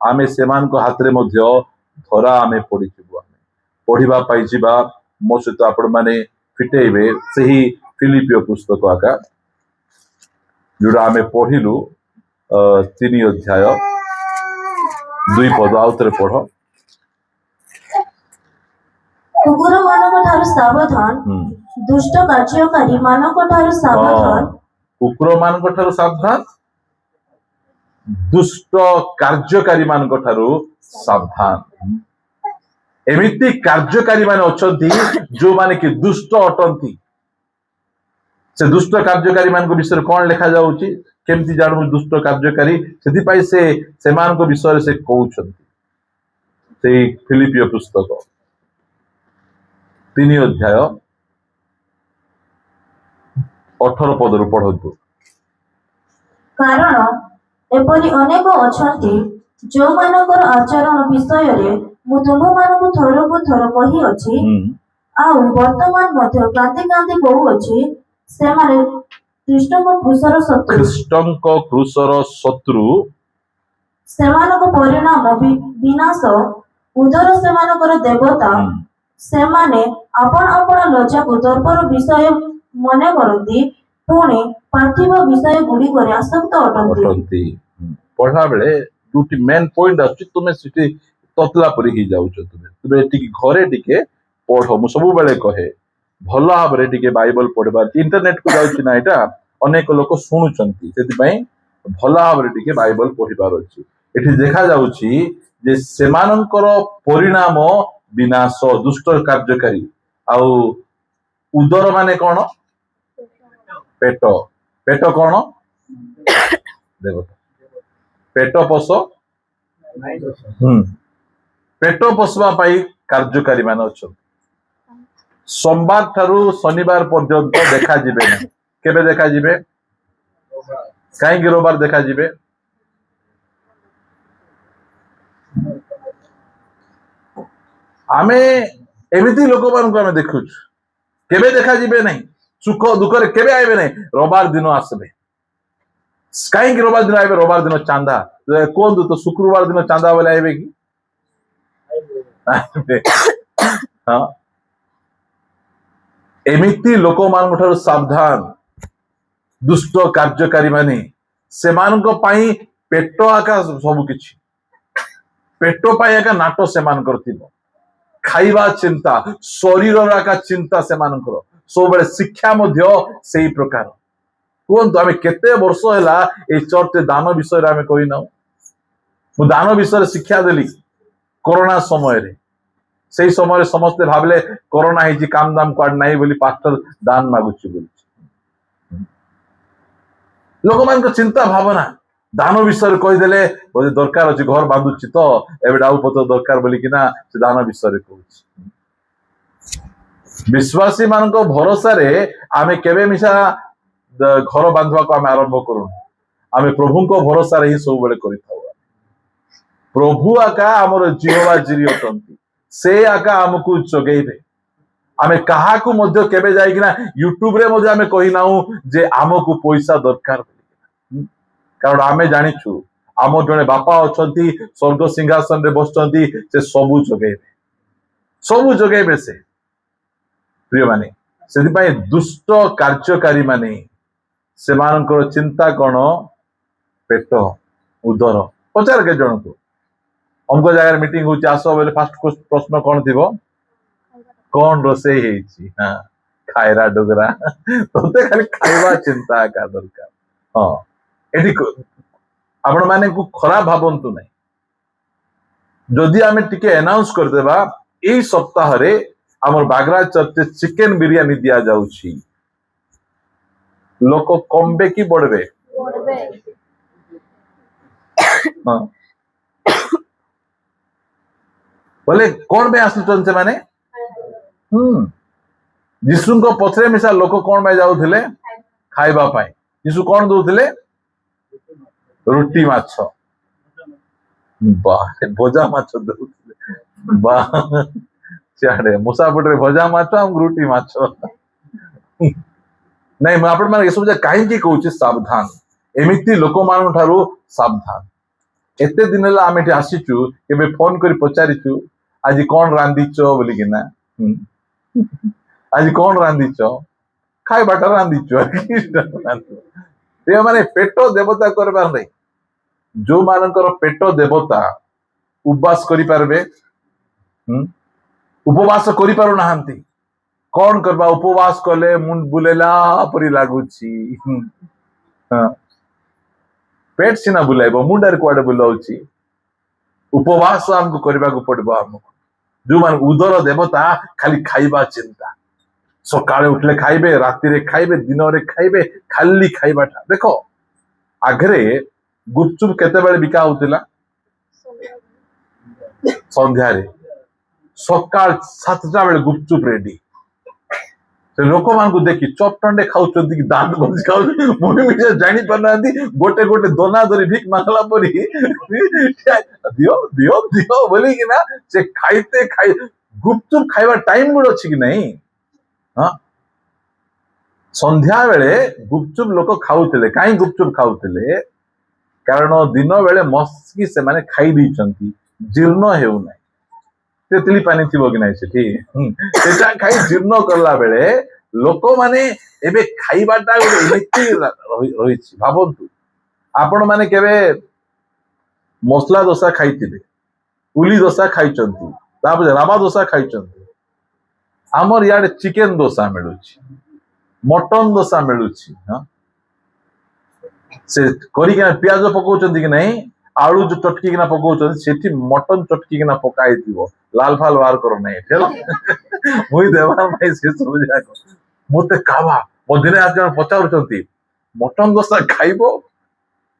आमे सेमान को हाथ रे मध्य धरा आमे पड़ी थिबो आमे पढ़िबा पाई जिबा मो सहित आपण माने फिटेइबे सही फिलिपियो पुस्तक आका जोड़ा आमे पढ़िलु 3 अध्याय 2 पद आउतरे पढ़ कुकुर मानक ठारू सावधान दुष्ट कार्यकारी मानक ठारू सावधान कुकुर मानक ठारू सावधान दुष्ट कार्यकारी मानक ठारू सावधान एमिति कार्यकारी माने अछंती जो माने कि दुष्ट अटंती से दुष्ट कार्यकारी मान विषय कौन लिखा जाउची केमती जानू दुष्ट कार्यकारी सेति पाई से सेमान को विषय से कहउछंती से फिलिपियो पुस्तक 3 अध्याय 18 पद रु पढ़ंतु कारण एपरि अनेक अछंती जो मानकर आचरण विषय रे मु तुम मानक थरकु थर कहि अछि आउ वर्तमान मध्य कांति कांति कहू अछि से माने ख्रीष्टଙ୍କ क्रूसर शत्रु सेमानक परिणाम विनाश उदर सेमानकर देवता सेमाने आपण आपण लज्जा को दर्पर विषय मने करती पुणी पार्थिव विषय गुडी करे आसक्त अटंती पढ़ा बेले दुटी मेन पॉइंट आछि तुमे सिटी ततला परि ही जाउछ तुमे टिकी घरे टिके पढ़ो मु सब बेले कहे भल भाव टिके बाइबल पढ़वा इंटरनेट को जाउछि ना एटा अनेक लोक शुणुचंती सेतिपई भल भाव टिके बाइबल पढ़िबार अछि एठी देखा जाउछि जे सेमानकर परिणाम विनाश दुष्ट कार्यकारी आउ उदर माने कोन पेट पेट कोन देखो पेट पोष पेट पोषवा पाई कार्यकारी मान अच्छा सोमवार ठारू शनिवार पर्यंत देखा जिबे ना केबे देखा जिबे कहीं रविवार देखा जिबे आमे एमिति लोक मान को आमे देखु केबे देखा जिबे नहीं सुख दुख रे केबे आइबे नहीं रविवार दिन आसबे कहीं रविवार दिन आइबे रविवार दिन चांदा कोन तो शुक्रवार दिन चांदा वाले आइबे की हाँ एमिति लोक मान ठारू सावधान दुष्ट कार्यकारी माने सेमानक पाई पेट आका सब किछि पेट पाई आका नाट सेमान करथिबो खाइबा चिंता शरीर आका चिंता सेमानकर सब बेले शिक्षा मध्य सेही प्रकार कोन आमे केते वर्ष हैला ए चर्च दान विषय रे आमे कहि ना मु दान विषय शिक्षा देली कोरोना समय रे सेही समय समस्त भाबले कोरोना हिजी काम दाम क्वाड नाही बोली पास्टर दान मागुची बोली लोक मान को चिंता भावना दान विषय कहि देले बोले दरकार अछि घर बांधुची तो एबे डाउ पतो दरकार बोली कि ना से दान विषय कहउची विश्वासी मान को भरोसा रे आमे केबे मिसा घर बांधवा को आमे आरंभ करू आमे प्रभु को भरोसा रे ही सब बेले करिथाउ प्रभु आका आमर जिहवा जिरी अटंती से आका आमको जगेबे आमे काहाकू मध्य केबे जाइकिना यूट्यूब रे मध्य आमे कहि नाउ जे आमको पैसा दरकार कारण आमे जानिछु आम जने बापा अछंती स्वर्ग सिंहासन रे बसचंती से सबु जगेबे से प्रिय माने सेति पई दुष्ट कार्यकारी माने सेमानकर चिंता कौन पेट उदर पचार के जन को हमको जगह मीटिंग होची आसो बोले फास्ट प्रश्न कौन थिबो कौन रोसे हेची हां खायरा डोगरा तोते खाली खाइबा चिंता का दरकार हां एटी आपण माने को खराब भाबंतु नै जदि आमे टिके अनाउंस कर देबा एई सप्ताह रे हमर बागरा चर्च चिकन बिरयानी दिया जाउची लोक कमबे की बढ़बे हाँ बोले कौन में आसुचन से माने यीशु को पछरे मिसा लोक कौन में जाउथिले खाइबा पाए यीशु कौन दउथिले रोटी माछ बा भोजा माछ दउथिले बा चाडे मुसाफटे भोजा माछ हम रोटी माछ नहीं मैं आपण माने सब कहीं कहूँ सावधान एमिति लोक मान ठारू सावधान एते दिन ला आमे आसीचु केबे फोन करी पचारिचु आज कौन रांधिच बोलिकिना आज कौन रांधिच खाइबाटा रांधिच ये माने पेट देवता करबार नहीं जो मानकर पेट देवता उपवास करि पारबे उपवास करि पारु नाहंती कौन करबा उपवास कले मुंड बुलेला परी लागुची पेट सिना बुलाइबो मुंडार कुआडे बुलाउची उपवास हमको करबा को पड़बो हमको जो मान उदर देवता खाली खाइबा चिंता सकाळे उठले खाइबे राति रे खाइबे दिन रे खाइबे खाली खाइबाटा देखो आगरे गुपचुप केते बेले बिका होतिला संध्या रे सकाळ 7टा बेले गुपचुप रेडी से लोक मान को देखि चपटंडे खाउचंती कि दांत घोष खाउ मुनि मिसे जानि परनांती गोटे गोटे दोना धरी भीख मांगला परी दियो दियो दियो बोली कि ना से खाइते खाइ गुपचुप खाइबा टाइम गुड अछि कि नहीं हां संध्या बेले गुपचुप लोक खाउतले काई गुपचुप खाउतले कारण दिन बेले मस्की से माने खाइ दैचंती जीर्ण हेउ नै तेतली पानी थिबो कि नै सेठी सेटा खाइ जीर्ण करला बेले लोक माने एबे खाइबाटा गोटे एमिति रहिछि भाबंतु आपण माने केबे मसला डोसा खाइतिबे उली डोसा खाइचंती तापर राबा डोसा खाइचंती हमर याडे चिकन डोसा मिलुछि मटन डोसा मिलुछि हां से करी के प्याज पकोचंती कि नहीं आलू जो चटकी किना पकोचंती सेठी मटन चटकी किना पकाई दिबो लाल फाल वार करो नहीं चलो मुई देवा भाई से समझा को मोते कावा मदिने आज जन पचाउचंती मटन डोसा खाइबो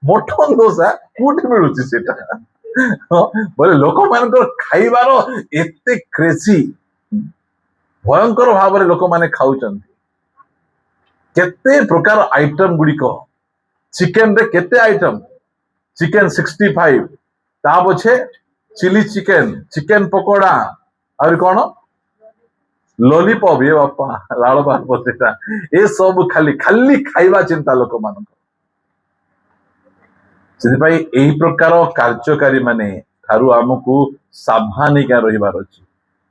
मटन डोसा कोठी मिलुछि सेटा बोले लोक मानकर खाइबारो एते क्रेजी भयंकर भाव रे लोक माने खाउचंती केते प्रकार आइटम गुडी को चिकन रे केते आइटम चिकन 65 ता पछे चिली चिकन चिकन पकोड़ा और कौन लॉलीपॉप ये बापा लाल बार पसेटा ए सब खाली खाली खाइबा चिंता लोक मान से भाई एही प्रकार कार्यकारी माने थारु हमकु सावधानिका रहिबार अछि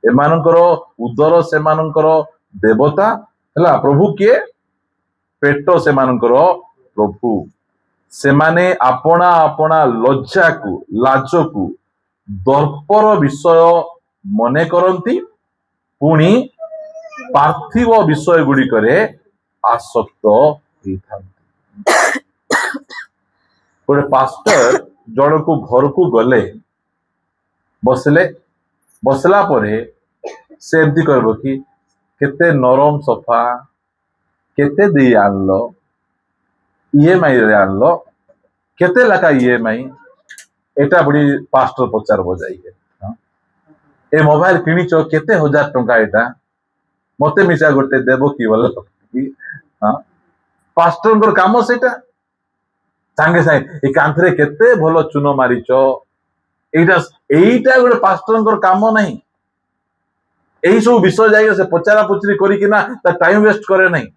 एमानकर उदर से मानकर देवता हला प्रभु के पेट से मानकर प्रभु से माने अपना अपना लज्जा को लाज को दर्पर विषय मने करती पुणी पार्थिव विषय गुड़ी करे आसक्त गोटे पास्टर जन को घर को गले बसले बसला परे से एमती करबो कि केते नरम सफा केते दे आनलो ईएमआई रे आनलो केते लाका ईएमआई एटा बड़ी पास्टर पचार बजाइए ए मोबाइल किनिच केते हजार टंका एटा मते मिसा गोटे देबो कि बोल हां पास्टर काम सेटा सांगे सांगे ए कांथरे केते भलो चुनो मारिच এইটা এইটা ଗୋଟେ ପାଷ୍ଟରଙ୍କର କାମ ନାହିଁ। এই ସବୁ ବିଷୟ ଯାଇକି ସେ ପଚରା ପଚରି କରିକିନା ତା ଟାଇମ ୱେଷ୍ଟ କରେ ନାହିଁ।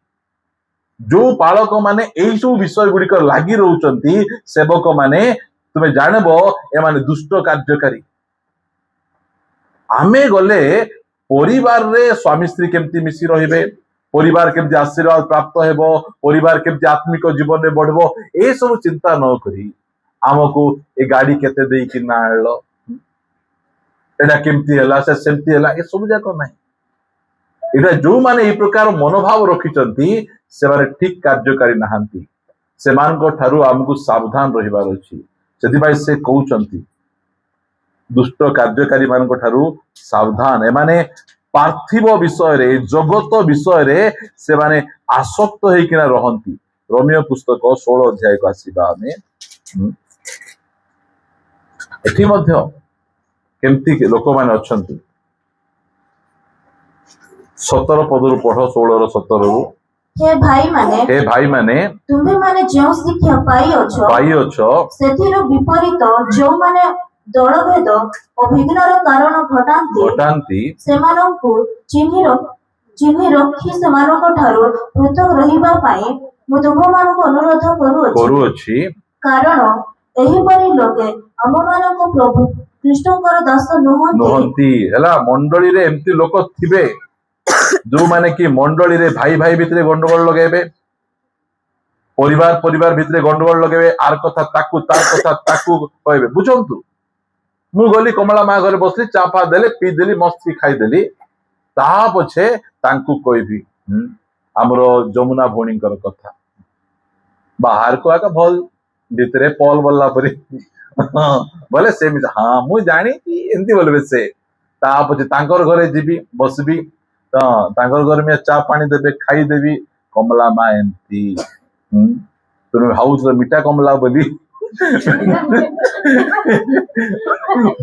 ଯୋଉ ପାଳକ ମାନେ ଏଇ ସବୁ ବିଷୟ ଗୁଡିକ ଲାଗି ରହୁଛନ୍ତି, ସେବକ ମାନେ, ତୁମେ ଜାଣିବ ଏମାନେ ଦୁଷ୍ଟ କାର୍ଯ୍ୟକାରୀ। ଆମେ ଗଲେ ପରିବାରରେ ସ୍ୱାମୀ ସ୍ତ୍ରୀ କେମିତି ମିଶି ରହିବେ, ପରିବାର କେମିତି ଆଶୀର୍ବାଦ ପ୍ରାପ୍ତ ହେବ, ପରିବାର କେମିତି ଆତ୍ମିକ ଜୀବନରେ ବଢିବ, ଏସବୁ ଚିନ୍ତା ନ କରି ଆମକୁ ଏ ଗାଡି କେତେ ଦେଇକି ନା ଆଣିଲ, ଏଟା କେମିତି ହେଲା, ସେ ସେମିତି ହେଲା, ଏସବୁ ଯାକ ନାହିଁ। ଏଇଟା ଯୋଉମାନେ ଏଇ ପ୍ରକାର ମନୋଭାବ ରଖିଛନ୍ତି ସେମାନେ ଠିକ କାର୍ଯ୍ୟକାରୀ ନାହାନ୍ତି। ସେମାନଙ୍କ ଠାରୁ ଆମକୁ ସାବଧାନ ରହିବାର ଅଛି। ସେଥିପାଇଁ ସେ କହୁଛନ୍ତି ଦୁଷ୍ଟ କାର୍ଯ୍ୟକାରୀ ମାନଙ୍କ ଠାରୁ ସାବଧାନ। ଏମାନେ ପାର୍ଥିବ ବିଷୟରେ, ଜଗତ ବିଷୟରେ ସେମାନେ ଆସକ୍ତ ହେଇକିନା ରହନ୍ତି। ରୋମିଓ ପୁସ୍ତକ 16 ଅଧ୍ୟାୟକୁ ଆସିବା ଆମେ। ଏଠି ମଧ୍ୟ କେମିତି ଲୋକମାନେ ଅଛନ୍ତି। 17 ପଦରୁ ପଢ, 16 17ରୁ। हे भाईमाने हे भाईमाने ତୁମ୍ଭେମାନେ ଯେଉଁ ଶିକ୍ଷା ପାଇଅଛ ସେଥିରୁ ବିପରୀତ ଯେଉଁମାନେ ଦଳଭେଦ ଓ ବିଘ୍ନର କାରଣ ଘଟାନ୍ତି ସେମାନଙ୍କୁ ଚିହ୍ନି ରଖି ସେମାନଙ୍କ ଠାରୁ ପୃଥକ ରହିବା ପାଇଁ ମୁଁ ତୁମ୍ଭମାନଙ୍କୁ ଅନୁରୋଧ କରୁଅଛି। କାରଣ ଏହିପରି ଲୋକେ ଆମମାନଙ୍କ ପ୍ରଭୁ ଖ୍ରୀଷ୍ଟଙ୍କର ଦାସ ନୁହନ୍ତି। ହେଲା, ମଣ୍ଡଳୀରେ ଏମିତି ଲୋକ ଥିବେ ଯୋଉମାନେ କି ମଣ୍ଡଳୀରେ ଭାଇ ଭାଇ ଭିତରେ ଗଣ୍ଡଗୋଳ ଲଗେଇବେ, ପରିବାର ଭିତରେ ଗଣ୍ଡଗୋଳ ଲଗେଇବେ, ଆର କଥା ତାକୁ, ତାର କଥା ତାକୁ କହିବେ। ବୁଝନ୍ତୁ, ମୁଁ ଗଲି କମଳା ମା ଘରେ ବସିଲି, ଚା ଫା ଦେଲେ, ପିଇଦେଲି, ମସ୍ତି ଖାଇଦେଲି, ତା ପଛେ ତାଙ୍କୁ କହିବି ଆମର ଯମୁନା ଭଉଣୀଙ୍କର କଥା। ବାହାରକୁ ଆକା ଭଲ, ଭିତରେ ପଲ ବୋଲଲା ପରି ବୋଲେ ସେମିତି, ହଁ ମୁଁ ଜାଣିଛି ଏମିତି ବୋଲବେ ସେ। ତା ପଛେ ତାଙ୍କର ଘରେ ଯିବି, ବସିବି, ତାଙ୍କର ଘରେ ଚା ପାଣି ଦେବେ, ଖାଇଦେବି। କମଲା ମା ଏମିତି, ତୁମେ ଭାବୁଛ ମିଠା କମଲା ବୋଲି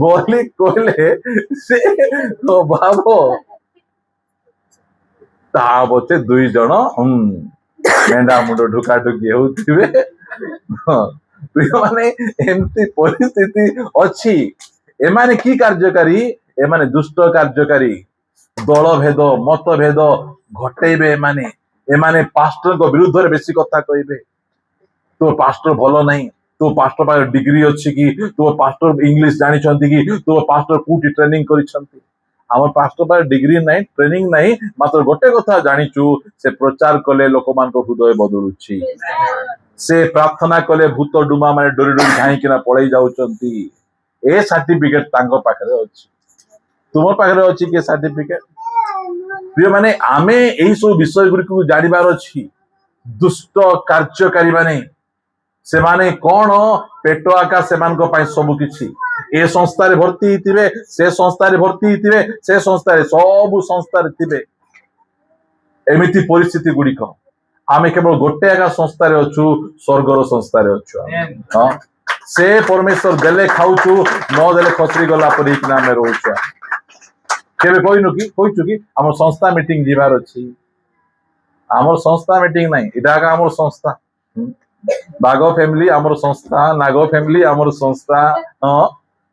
ବୋଲି କହିଲେ ସେ ଭାବ, ତା ପଛେ 2 ଜଣ ମେଣ୍ଢା ମୁଣ୍ଡ ଢୁକାଢୁକି ହେଉଥିବେ। ମାନେ ଏମିତି ପରିସ୍ଥିତି ଅଛି। ଏମାନେ କି କାର୍ଯ୍ୟକାରୀ? ଏମାନେ ଦୁଷ୍ଟ କାର୍ଯ୍ୟକାରୀ, ଦଳଭେଦ, ମତଭେଦ ଘଟେଇବେ। ଏମାନେ ପାଷ୍ଟରଙ୍କ ବିରୁଦ୍ଧରେ ବେଶୀ କଥା କହିବେ। ତୋ ପାଷ୍ଟର ଭଲ ନାହିଁ, ତୋ ପାଷ୍ଟର ପାଖରେ ଡିଗ୍ରୀ ଅଛି କି, ତୋ ପାଷ୍ଟର ଇଂଲିଶ ଜାଣିଛନ୍ତି କି, ତୋ ପାଷ୍ଟର କୋଉଠି ଟ୍ରେନିଂ କରିଛନ୍ତି? আমার পাঁচটা পায়ে ডিগ্রি নাই, ট্রেনিং নাই, মাত্র গোটে কথা জানিଛୁ, ସେ ପ୍ରଚାର କଲେ ଲୋକମାନଙ୍କ ହୃଦୟ ବଦଳୁଛି। ସେ ପ୍ରାର୍ଥନା କଲେ ଭୂତ ଡୁମା ମାନେ ଡରି ଡରି ଧାଇଁକିନା ପଳେଇ ଯାଉଛନ୍ତି। ଏ ସାର୍ଟିଫିକେଟ ତାଙ୍କ ପାଖରେ ଅଛି। ତୁମ ପାଖରେ ଅଛି କି ସାର୍ଟିଫିକେଟ? ପ୍ରିୟ ମାନେ, ଆମେ ଏଇ ସବୁ ବିଷୟ ଗୁଡିକୁ ଜାଣିବାର ଅଛି। ଦୁଷ୍ଟ କାର୍ଯ୍ୟକାରୀ ମାନେ, ସେମାନେ କଣ ପେଟ ଆକା ସେମାନଙ୍କ ପାଇଁ ସବୁ କିଛି। ଏ ସଂସ୍ଥାରେ ଭର୍ତ୍ତି ହେଇଥିବେ, ସେ ସଂସ୍ଥାରେ ଭର୍ତ୍ତି ହେଇଥିବେ, ସେ ସଂସ୍ଥାରେ, ସବୁ ସଂସ୍ଥାରେ ଥିବେ। ଏମିତି ପରିସ୍ଥିତି ଗୁଡିକ। ଆମେ କେବଳ ଗୋଟେ ଏକା ସଂସ୍ଥାରେ ଅଛୁ, ସ୍ୱର୍ଗର ସଂସ୍ଥାରେ ଅଛୁ। ହଁ, ସେ ପରମେଶ୍ୱର ଦେଲେ ଖାଉଛୁ, ନ ଦେଲେ ଖସରି ଗଲା ପରି ହେଇକିନା ଆମେ ରହୁଛୁ। କେବେ କହିଛୁ କି ଆମର ସଂସ୍ଥା ମିଟିଂ ଯିବାର ଅଛି? ଆମର ସଂସ୍ଥା ମିଟିଂ ନାହିଁ, ଏଇଟା ଏକା ଆମର ସଂସ୍ଥା। ବାଘ ଫ୍ୟାମିଲି ଆମର ସଂସ୍ଥା, ନାଗ ଫ୍ୟାମିଲି ଆମର ସଂସ୍ଥା, ହଁ,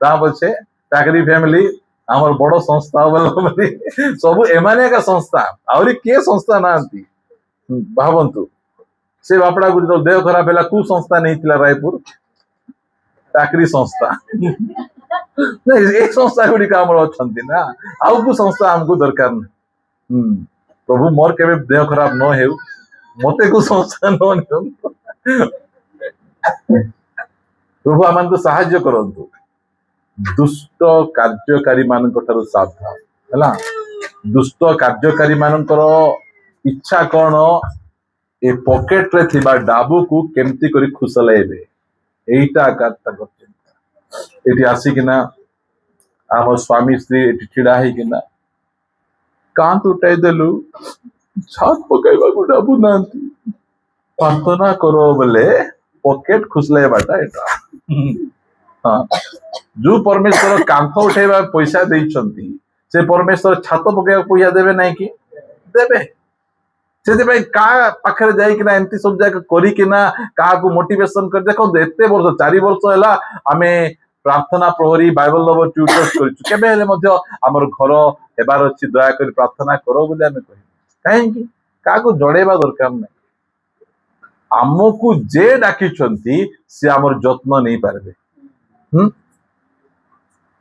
ତା ପଛେ ଚାକିରି ଫ୍ୟାମିଲି ଆମର ବଡ ସଂସ୍ଥା ବୋଲି ସବୁ ଏମାନେ ଏକା ସଂସ୍ଥା। ଆହୁରି କିଏ ସଂସ୍ଥା ନାହାନ୍ତି। ଭାବନ୍ତୁ, ସେ ବାପଡାକୁ ଯେତେବେଳେ ଦେହ ଖରାପ ହେଲା, କୋଉ ସଂସ୍ଥା ନେଇଥିଲା? ରାୟପୁର ଚାକିରି ସଂସ୍ଥା। ଏ ସଂସ୍ଥା ଗୁଡିକ ଆମର ଅଛନ୍ତି ନା, ଆଉ କୋଉ ସଂସ୍ଥା ଆମକୁ ଦରକାର ନାହିଁ। ପ୍ରଭୁ ମୋର କେବେ ଦେହ ଖରାପ ନ ହେଉ, ମତେ କୋଉ ସଂସ୍ଥା ନ ନିଅନ୍ତୁ। ପ୍ରଭୁ ଆମମାନଙ୍କୁ ସାହାଯ୍ୟ କରନ୍ତୁ। ଦୁଷ୍ଟ କାର୍ଯ୍ୟକାରୀ ମାନଙ୍କ ଠାରୁ ସାବଧାନ। ହେଲା, ଦୁଷ୍ଟ କାର୍ଯ୍ୟକାରୀ ମାନଙ୍କର ଇଚ୍ଛା କଣ? ଏ ପକେଟରେ ଥିବା ଡାବୁକୁ କେମିତି କରି ଖୁସଲେଇବେ, এইটা ଆକାର ତାଙ୍କର ଚିନ୍ତା। ଏଠି ଆସିକିନା ଆମ ସ୍ୱାମୀ ସ୍ତ୍ରୀ ଏଠି ଛିଡା ହେଇକିନା କାନ୍ଥ ଉଠାଇ ଦେଲୁ, ଛାତ ପକେଇବାକୁ ଡାବୁ ନାହାନ୍ତି, ପ୍ରାର୍ଥନା କର ବୋଲେ ପକେଟ ଖୁସଲେଇବାଟା ଏଟା। ହଁ, ଯୋଉ ପରମେଶ୍ୱର କାନ୍ଥ ଉଠେଇବା ପଇସା ଦେଇଛନ୍ତି, ସେ ପରମେଶ୍ୱର ଛାତ ପକେଇବାକୁ ପଇସା ଦେବେ ନାହିଁ କି? ଦେବେ। ସେଥିପାଇଁ କାହା ପାଖରେ ଯାଇକିନା ଏମିତି ସବୁ ଜାଗା କରିକିନା କାହାକୁ ମୋଟିଭେସନ କରି, ଦେଖନ୍ତୁ ଏତେ ବର୍ଷ, 4 ବର୍ଷ ହେଲା ଆମେ प्रार्थना प्रहरी बाइबल लवर ट्यूटर्स करिछु केबे हेले मध्य हमर घर हेबार अछि दया करी प्रार्थना करो बोले हमें कहि काहेकि काको जड़ेबा दरकार नै आमको जे डाकिछंती से हमर जत्न नहीं पारबे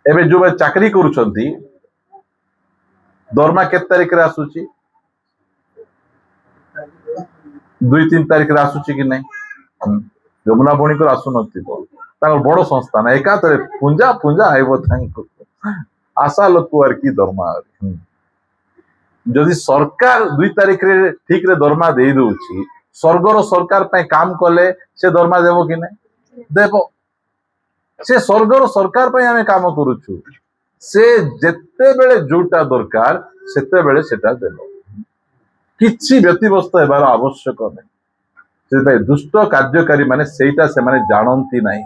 एबे जो चाकरी करूछंती दरमा केत तारिख रे आसुची 2-3 तारिख रे आसुची कि नहीं जमुना बणी को आसु नथिबो तांगर बड़ संस्थान एका तरे पुंजा पुंजा आइबो तांको आशा लोक आर की दरमा जदि सरकार 2 तारिख रे ठीक रे दरमा देई दउची स्वर्गर सरकार पे काम कले से दरमा देबो कि नहीं देबो से स्वर्गर सरकार पे हमें काम करूछु से जेते बेले जोटा दरकार सेते बेले सेटा देबो किछि व्यतिव्यस्त हेबार आवश्यक नहीं से दुष्ट कार्यकारी माने सेटा से माने जानती नहीं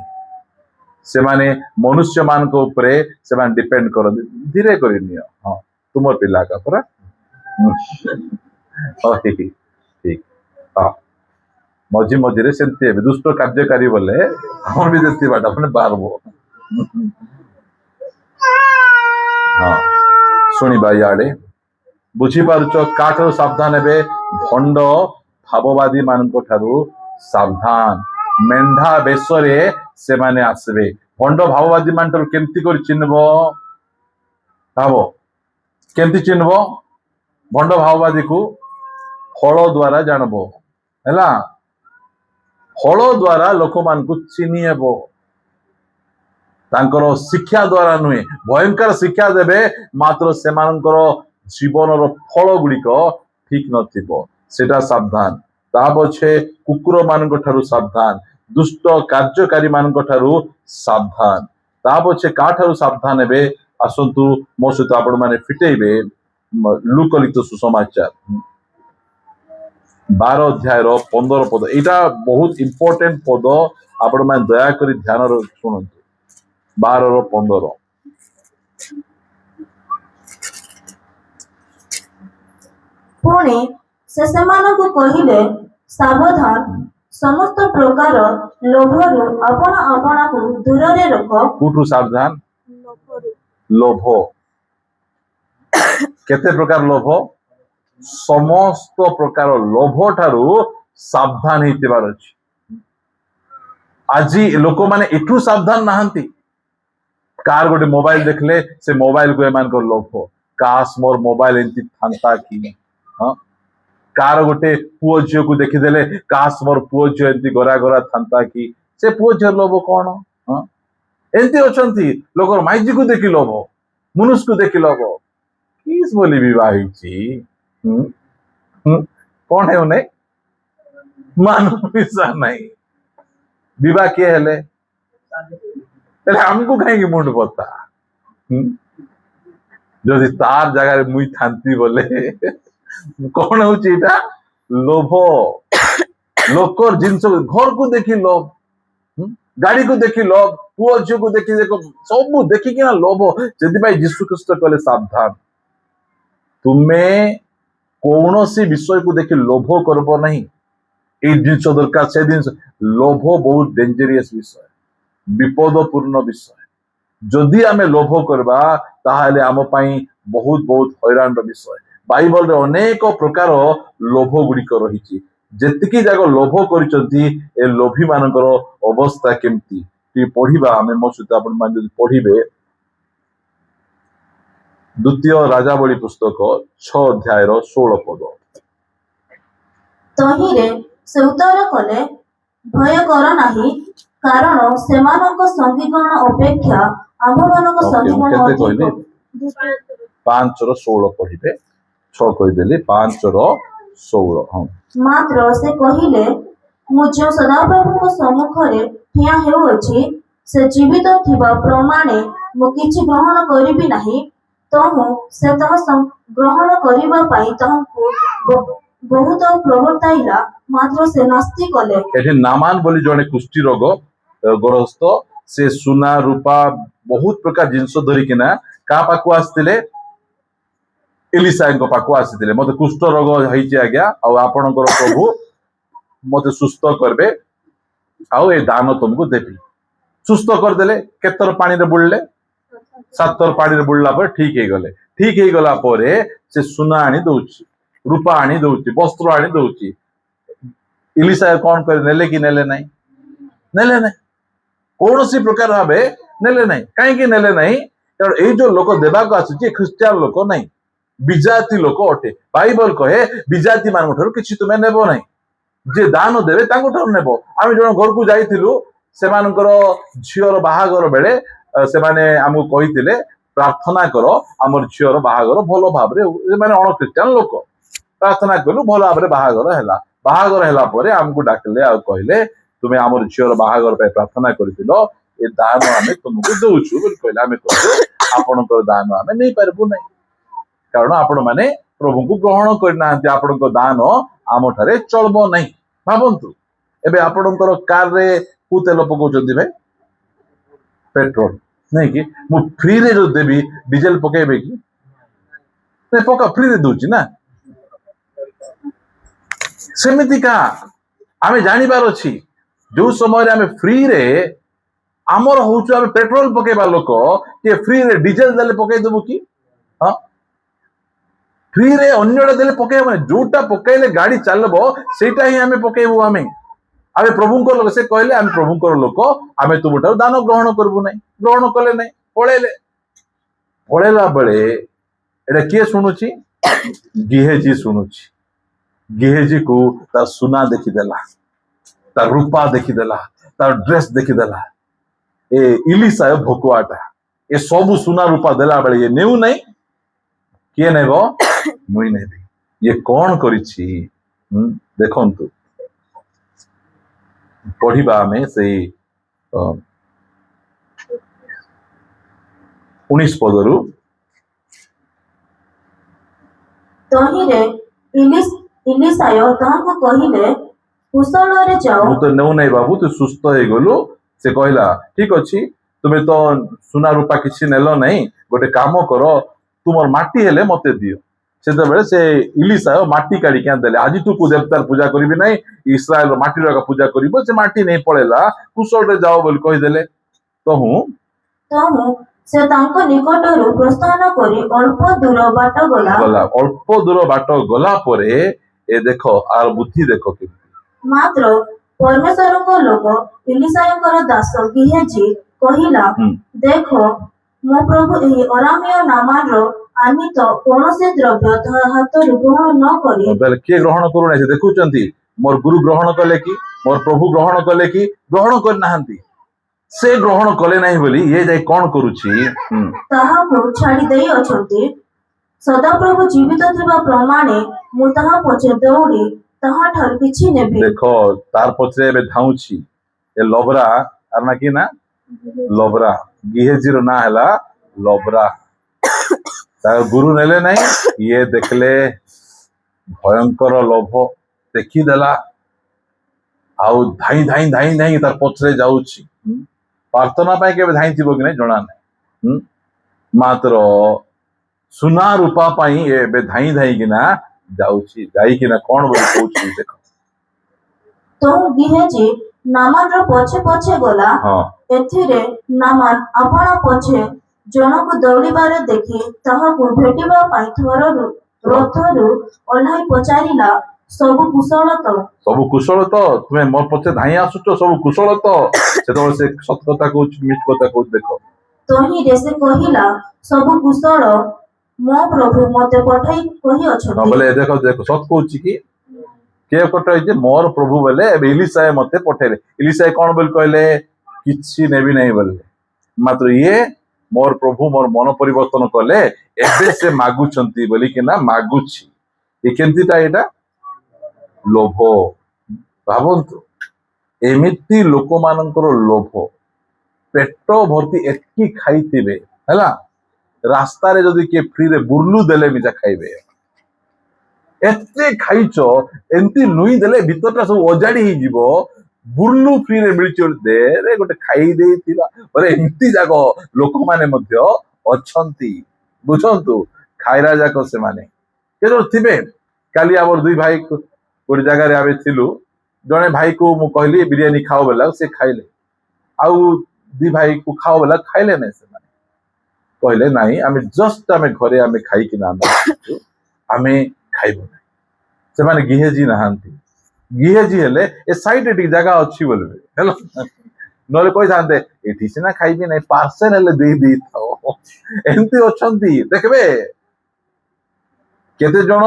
से माने मनुष्य मान को ऊपर से माने डिपेंड कर धीरे करी नियो हां तुम पिला का पूरा ठीक हां मझी मझी से दुष्ट कार्यकारी बोले हम भी देती बाटा अपने बारबो हाँ शुणी इे बुझी पारुच काठर सावधान हे भंड भाववादी मान सावधान मेंढा बेश से माने आसबे भंड भाववादी मान केमती कर चिन्हब भाव केमती चिन्हब भंड भाववादी को फल द्वारा जानब है फल द्वारा लोक मान को चिन्ह हेब तांकर शिक्षा द्वारा नुहे भयंकर शिक्षा देवे मात्र से जीवन फल गुड़िक ठीक नथिबो सावधान ता पछे कुकुर मान सावधान दुष्ट कार्यकारी मान सावधान ता पछे काठारु सावधान हेबे आसंतु मो सहित आपण माने फिटेबे लूक लिखित सुसमाचार 12 अध्याय 15 पद एटा बहुत इंपोर्टेंट पद आपण माने दया करी ध्यान शुणु 12-15 पुणी से सेमानकु कहिले सावधान समस्त प्रकार लोभरु अपना अपना को दूर रे रखो कुठु सावधान लोभ केते प्रकार लोभ समस्त प्रकार लोभ ठारू सावधान हेतिबार अछि आज लोक माने एठू सावधान नाहंती कार गोटे मोबाइल देखले से मोबाइल को एमान को लोभ काश मोर मोबाइल एंती थांता कि हाँ कार गोटे पुओ झील को देखीदेले काश मोर पुओ झील एंती गोरा गोरा थांता कि से पुओ झील लोभ कौन हाँ एंती अछंती लोकर माइजी को देखी लोभ मनुष्य को देखी लोभ किस बोली विवाह होईची कौन है उन्हें मानुषा नहीं विवाह किए हेले हमको कहीं मुंड पता जदि तार जगह मुई थांती बोले कौन होची एटा लोभ लोकर जिनस घर को देखी लोभ गाड़ी को देखी लोभ पुओ झील को देखी देखो सब देखिकी ना लोभ से जीशु ख्रीस्ट कहले सावधान तुम्हें कौन सी विषय को देखी लोभ करब नहीं ये जिनस दरकार से जिनस लोभ बहुत डेंजरियस विषय विपदपूर्ण विषय जदि आमे लोभ करबा ताहाले आम पई बहुत बहुत हैरान विषय बाइबल रे अनेक प्रकार लोभ गुड़िक रही जेतिकी जाग लोभ करिसंती ए लोभी मानकर अवस्था केमती ती पढ़िबा आमे मो सहित आपण मान जदि पढ़िबे द्वितीय राजावली पुस्तक 6 अध्याय 16 पद तहिरे से उत्तर कले भय कर नाही कारण सेमानक संगीगण अपेक्षा आम्भमानक संगीगण अधिक 5:16 पढ़िबे 6 कहिदेली 5:16 हां मात्र से कहिले मु जो सदाप्रभु को सम्मुख रे ठिया हेउछि से जीवित थिबा प्रमाणे मु किछि ग्रहण करिबि नाही तहु से ग्रहण करिबा पई तहु बहुत प्रवर्ताइला मात्र से नास्ति कले एठी नामान बोली जने कुष्ठी रोग ग्रस्त से सुना रूपा बहुत प्रकार जिनस धरिकिना का पाकु आस्तिले एलिसा को पाकु आस्तिले मते कुष्ठ रोग होईची आज्ञा आ आपणकर प्रभु मते सुस्थ करबे आ ए दान तुमको देबी सुस्थ करदेले केतर पानी रे बुड़ले 7 थर पानी रे बुड़ला पर ठीक हे गले से सुना आनी दउची रूपा आनी दउची वस्त्र आनी दउची इलिशा कौन कर नेले कि नेले नहीं कौन सी प्रकार भावे नेले नहीं कहीं नेले नहीं कारण ये जो लोक देवाक आसुची ख्रिस्टियान लोक नहीं विजाति लोक अटे बाइबल कहे विजाति मान किसी तुम्हें नेब नहीं जे दान देवे नेब आम जन घर को जाइलु से झीर बाहागर बेले से आमको कही प्रार्थना कर आमर झीर बाहागर भल भाव अण ख्रिस्टियान लोक प्रार्थना कलु भल भाव बाहागर है आमको डाकिले आ कहले तुम्हें आमर झीर बाहागर प्रार्थना कर दान आम तुमको दौचु कहले आम कहू आपण दान आम नहीं पारबू ना कारण आपण मैंने प्रभु को ग्रहण करना आपण दान आम ठारे चलबो नहीं भावंतु एबे आपणकर कार रे को तेल पकाउछन्ती भाई पेट्रोल नहीं कि मु फ्री रे जो देबी डीजल पकेबे कि नहीं पका फ्री रे दूची ना सेमिति का आमे जानिबार अछि जो समय रे आमे फ्री रे आमर होउछु आमे पेट्रोल पकेबा लोक के फ्री रे डीजल देले पके देबो कि हां फ्री रे अन्यडा देले पकेबो जोटा पकेले गाड़ी चलबो सेटा ही आमे पकेबो आमे प्रभु लोक से कहले आम प्रभु लोक आम तुम दान ग्रहण करबू ना ग्रहण कले ना पड़ेला बेले एटा किए शुणुची गेहेजी शुणुची गेहेजी को तार सुना देखीदेला तार रूपा देखीदेला तार ड्रेस देखीदेला ए इलिशा भकुआटा ए सब सुना रूपा देला बेले ये नेउ नहीं किए नेब मुई नेबी ये कौन करिछि देखंतु पढ़िबा में से 19 पदरु तहिरे इलिशाय ताहाको कहिले कुशल रे जाओ तो नेउ नहीं बाबू तू सुस्थ हे गलु से कहला ठीक अछि तुम्हें तो सुना रूपा किछि नेलो नहीं गोटे काम करो तुमर माटी हेले मते दियो से इलिशा माटी काढ़ी क्या देले आज तू को देवतार पूजा करी ना इस्राएल माटी पूजा कर से माटी नहीं पड़ेला कुशल रे जाओ बोल कहीदेले तो से तांको निकटरु प्रस्थान करी अल्प दूर बाट गला अल्प दूर बाट गला परे ए देखो आर बुद्धि देखो कि मात्र परमेश्वर को लोक इलिशायकर दास गेहेजी कहिला देखो मो प्रभु एही अरामीय नामार आनी तो कौनसी द्रव्य हाथ ग्रहण न करी बेले किए ग्रहण करू ना देखुचंती मोर गुरु ग्रहण कले कि मोर प्रभु ग्रहण कले कि ग्रहण कर नाहंती से ग्रहण कले नहीं बोली ये जाय कोन करूची ताहा को छाड़ी देई अछंती सदा प्रभु जीवित थिबा प्रमाणे मु ताहा पछे दौड़ी ताहा ठार किछि नेबी देखो तार पछे बे धाउची ए लबरा आर ना कि ना लबरा गेहेजीर ना हला लबरा गुरु नेले नहीं ये देखले भयंकर लोभ देखीदेला आउ धाई धाई धाई धाई तार पछरे जाउची प्रार्थना पाई के धाई थी कि नहीं जना नहीं मात्र सुना रूपा पाई ए धाई धाई किना जाउची जाई किना कोन बोल कहउची देखो तो गेहेजी नामान रो पछे पछे गला एथिरे नामान आपणा पछे जनक दौड़ीबार देखि ताहाकु भेटिबा पाई थररु रथरु ओल्हाई पचारिला सब कुशल तो तुम्हें मोर पछे धाई आसुचो सब कुशल तो से सत कथा को मिथ कथा को देखो तही रे से कहिला सब कुशल मो प्रभु मते पठाई कहि अछथि बोले देखो देखो सत कहउची कि के पठाई जे मोर प्रभु बोले इलिशा मते पठेले इलिशा कोन बोल कहले किछि नेबी नहीं बोले मात्र ये मोर प्रभु मोर मन परिवर्तन कले एबे से मागुछंती बोली कि ना मागुछि ये केंतिटा एटा लोभ भावंतु एमिति लोक मानकर लोभ पेट भर्ती एतकी खाइथिबे हैला रास्ता रे जदी के फ्री रे बुर्लू देले मिजा खाइबे एते खाइचो एंती नुई देले भीतरटा सब ओजाडी ही जीवो बुर्लू फ्री रे मिलचो दे रे गोटे खाई देतिबा अरे एंती जागो लोक माने मध्य अछंती बुझंतु खाइरा जाको से माने केरो थिबे काली आवर दुई भाई गोटे जगह आवे थिलु जने भाई को मु कहली बिरयानी खाओ बेला से खाइले आउ दी भाई को खाओ बोला खाइले नहीं से कहले नहीं आम जस्ट आम घरे आम खाई आम खाइबु से माने गिहेजी नहांती गिहेजी हेले ए साइड टी जगह अच्छी बोलबे हेलो नले कहि थांते एठी सिना खाइबे नहीं पार्सल हेले दे थाओ एंती अछंती देखबे केते जण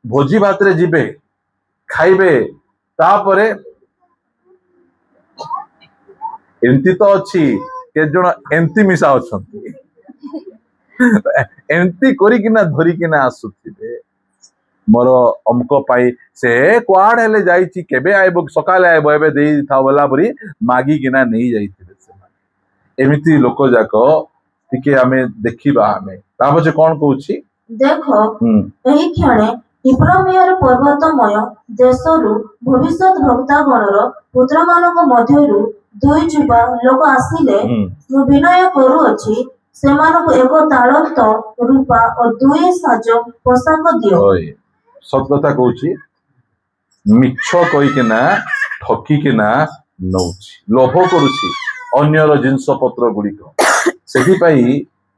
भोजी भात रे जिबे खाइबे तापरे एंती तो अच्छी के जण एंती मिसा अछंती एंती करिकिना धरिकिना आसुथिबे मोर अमको पाई से कुआड़ हेले जाइची केबे आइबो सकाले आइबो एबे देई था बोला परी मागी किना नहीं जाइथिबे से एमिति लोक जाको टिके आमे देखिबा आमे ता पछे कोन कहूची देखो एही क्षणे इब्राहिमर पर्वतमय देशरू भविष्यत भक्तागणर पुत्रମାନଙ୍କ ମଧ୍ୟରୁ ଦୁଇ ଯୁବା ଲୋକ ଆସିଲେ ମୁଁ ବିନୟ କରୁଅଛି ସେମାନଙ୍କୁ ଏକ ତାଳନ୍ତ ରୂପା ଓ ଦୁଇ ସାଜ ପୋଷାକ ଦିଅ ସତ କଥା କହୁଛି ମିଛ କହିକିନା ଠକିକିନା ନଉଛି ଲୋଭ କରୁଛି ଅନ୍ୟର ଜିନିଷ ପତ୍ର ଗୁଡିକ ସେଥିପାଇଁ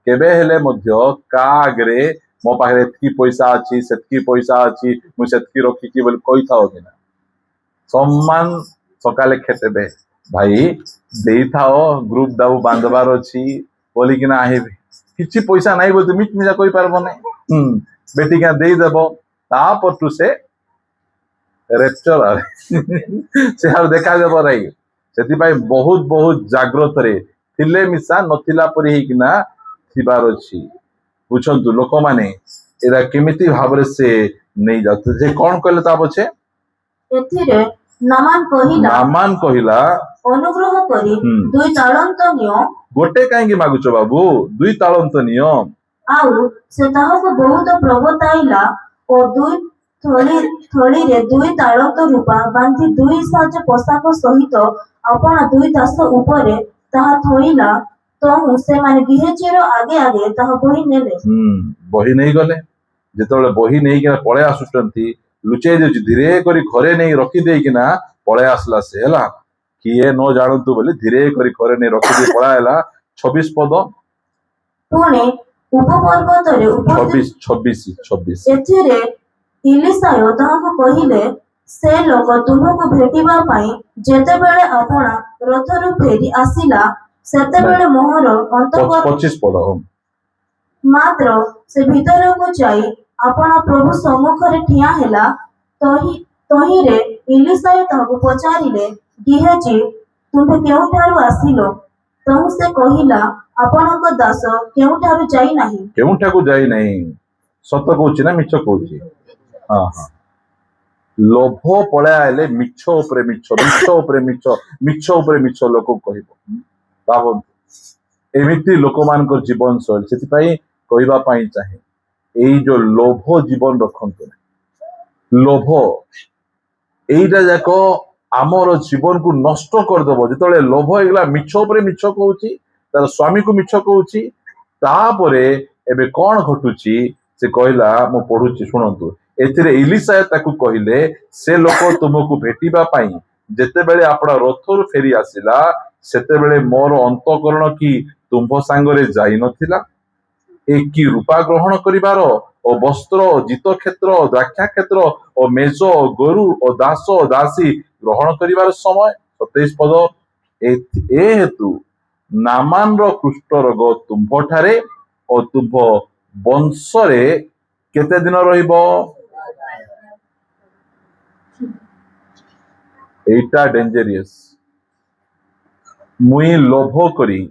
କେବେ ହେଲେ ମଧ୍ୟ କା ଆଗରେ ମୋ ପାଖରେ ଏତିକି ପଇସା ଅଛି ସେତିକି ପଇସା ଅଛି ମୁଁ ସେତିକି ରଖିଛି ବୋଲି କହିଥାଉ କି ନା ସମ୍ମାନ ସକାଳେ ଖେତେବେ ଭାଇ ଦେଇଥାଅ ଗ୍ରୁପ ଦାଉ ବାନ୍ଧବାର ଅଛି ବୋଲିକିନା ଆହିବେ କିଛି ପଇସା ନାହିଁ ବୋଲି ମିଛ ମିଛା କହିପାରିବ ନାହିଁ ବେଟିକା ଦେଇଦେବ तापटू से रेप्चर से देखादेव रही से बहुत बहुत जाग्रत रे थिले मिसा नथिला परी हिकिना थिबार अछि बुझंतु लोक माने एरा केमिति भाबरे से नहीं जात जे कोन कहले ता पछे एथिरे नामान कहिला अनुग्रह करी दुई तालंत नियो गोटे काहेकि मागुचो बाबू दुई तालंत नियो आउ से ताहाको बहुत प्रबताइला और दुई थली रे दुई तालंत रूपा बांधी दुई साज पोशाक सहित आपण दुई दास उपरे ताहा थोइला तो से माने गिहेचीर आगे आगे ताहा बही नेले बही नहीं गले जेतबेले बही नहीं किना पळे आसुचंती लुचेई देउची धीरे करी घरे नहीं रखी देई किना पळे आसला से हला किए न जानतु बोले धीरे करी घरे नहीं रखी दे पळायला 26 पद पुणे उपपर्वत रे 26 एथिरे इलिसायो ताहाको कहिले से लोक तुमको भेटिबा पाई जेतेबेले आपणा रथरु फेरी आसिला सेतेबेले मोहर अंतकर 25 पद मात्र से भीतर को जाई आपणा प्रभु सम्मुख रे ठिया हेला तही रे इलिसायो ताहाको पचारिले गिहेजी तुमे केउठारु आसिलो तहु से कहिला आपणक दास केउठारु जाई नाही सत कहूची ना मिछ कहूची हाँ हाँ लोभ पळे आले मिछ उपरे मिछ मिछ उपरे मिछ मिछ उपरे मिछ लोक कहबो बाबू एमिति लोक मानकर जीवन शैली सेति पई कहबा पई चाहे एई जो लोभ जीवन रखंतु लोभ एइटा जाको आमर जीवन को नष्ट कर देबो जेतले लोभ होइगला मिछ उपरे मिछ कहूची तार स्वामी को मिछ कहूची तापरे एबे कोन घटुची से कहला मु पढुची सुनंतु एथिरे इलिसा ताकू कहिले से लोक तुमको भेटिबा पाई जेते बेले आपड़ा रथर फेरी आसिला सेते बेले मोर अंतकरण की तुंभ सांगरे जाई नथिला एक की रूपा ग्रहण करिवार ओ वस्त्र जित क्षेत्र द्राक्षा क्षेत्र ओ मेज गोरु ओ दास दासी ग्रहण करिवार समय 27 पद ए हेतु नामान रो कुष्ठ रोग तुंभ ठारे ओ तुंभ वंश रे केते दिन रहिबो एटा डेंजरियस मुई लोभ करी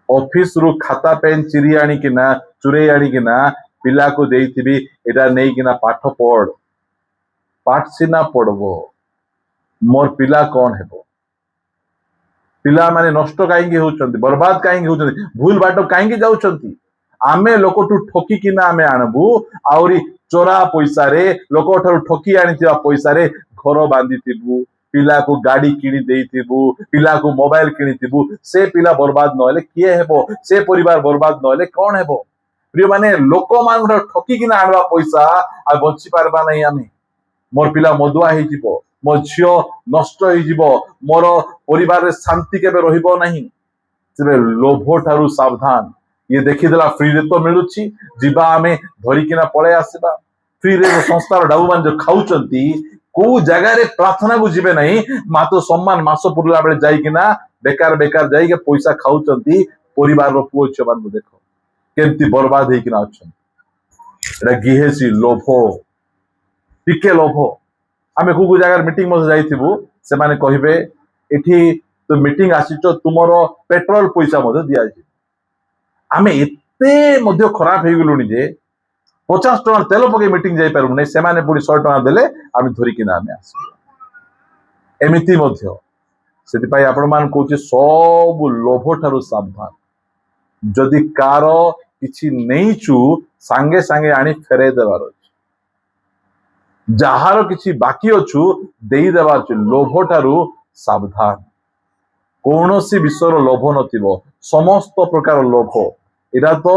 ऑफिस रु खाता पेन चिरी आनी किना चुरे आनी किना पिला को देइथिबी एटा नै किना पाठ पढ़ पाठ सिना पढ़बो मोर पिला कौन हेबो पिला माने नष्ट काहेकि होउचंती बर्बाद काहेकि होउचंती भूल बाट काहेकि जाउचंती आमे लोकटू ठोकी किना आमे आनबू आउरी चोरा पैसा रे लोक ठारू ठोकी आनिथिबा पैसा रे घर बांधिथिबू पिला को गाड़ी किणी देइथिबू पिला को मोबाइल किणीथिबू से पिला बर्बाद नहले किए हेबो से परिवार बर्बाद नहले कौन हेबो प्रिय माने लोक मान ठोकी किना आनबा पैसा आ बंची पारबा नै आमे मोर पिला मदुआ हेजिबो मो झियो नष्ट हो मोर परिवार शांति केबे रहिबो नहीं तेरे लोभ ठारू सावधान ये देखीदेला फ्री रे तो मिलुची जीवा आमे धरिकिना पळे आसीबा फ्री रे संस्थार डाबू मान जो खाउचंती को जगह रे प्रार्थना को जीवे नहीं मातो सम्मान मास पुरला बेले जाइकिना बेकार बेकार जाइके पैसा खाउचंती परिवार रो पुओ छे मान देखो केमती बर्बाद हेकिना अछन एटा गिहेसी लोभ टिके लोभ आमे को जगह मीटिंग मस जाइथिबु से माने कहिबे एठी तो मीटिंग आसीचो तुमरो पेट्रोल पैसा मधे दिया जे आमे एते मध्य खराब हे गेलुनी जे 50 टका तेल पके मीटिंग जाई पारु नै से माने पुडी 100 टका देले आमे धरि किना आमे आसु एमिति मध्य सेति पाई आपण मान कहूची सब लोभ ठारू सावधान जदि कार किछि नैचु सांगे सांगे आनी फेरे देवार अछि जहार किछि बाकी अछु देई देवार अछि लोभ ठारू सावधान कौनसी विषय लोभ नथिबो समस्त प्रकार लोभ एटा तो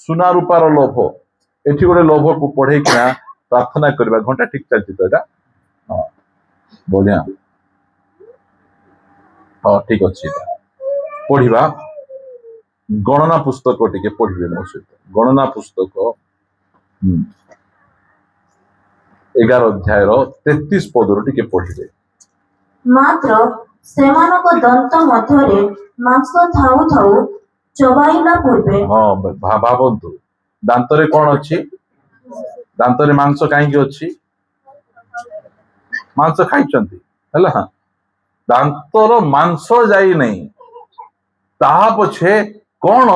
सुना रूपार लोभ एठी गोटे लोभ को पढ़े किना प्रार्थना करबा घंटा ठीक चलछि तो एटा हां बढ़िया हां ठीक अछि पढ़िबा गणना पुस्तक टिके पढ़िबे मो सहित गणना पुस्तक 11 अध्याय 33 पद टिके पढ़िबे मात्र सेमानक दंत मध्यरे मांस थाउ थाउ चबाइला पूर्वे हाँ भावंतु दांतरे कौन अच्छी दांतरे मांस कहीं अच्छी मांस खाई दांतर मांस जाई नहीं ताहा पछे कौन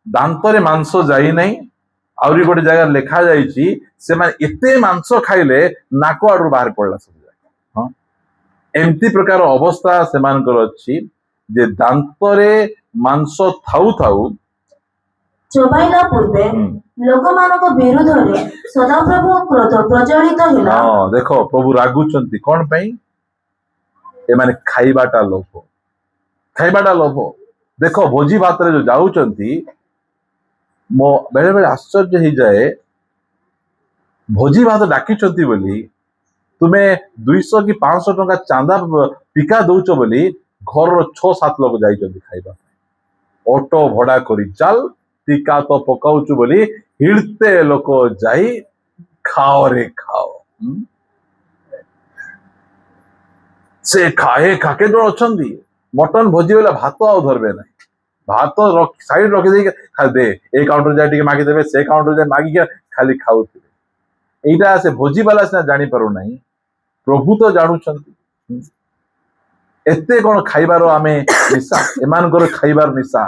दांतरे मांस जाई नहीं आउरी गोटे जगह लिखा जाइछि से माने एते मांस खाइले नाक आडू बाहर पड़ला सब हाँ एमती प्रकार अवस्था से मानकर अच्छी जे दांतरे मांस थाउ थाउ चबाइला पूर्वे लोकमानक विरुद्ध रे सदाप्रभु क्रोध प्रज्वलित होला हां देखो प्रभु रागुचंती कोन पई ए माने खाइबाटा लोभ देखो भोजी भात रे जो जाउचंती मो बेले बेले आश्चर्य ही जाए भोजी भात डाकिचंती बोली तुमे 200 कि 500 टका चांदा टिका दउचो बोली घर 6-7 लोग जाइचंती खाइबा ऑटो भड़ा करी चल टीका तो पकाउचु बोली हिड़ते लोक जाई खाओ रे खाओ से खाए खाके जो अछंदी मटन भोजी वाला भात आउ धरबे नहीं भात साइड रखी दे खाली दे ए काउंटर जाए टिके मागी देबे से काउंटर जाए मागी के खाली खाउथिबे एइटा से भोजी वाला से जानि पारु नहीं प्रभु तो जानुछंती एते कोन खाइबारो आमे निशा एमानकर खाइबार निशा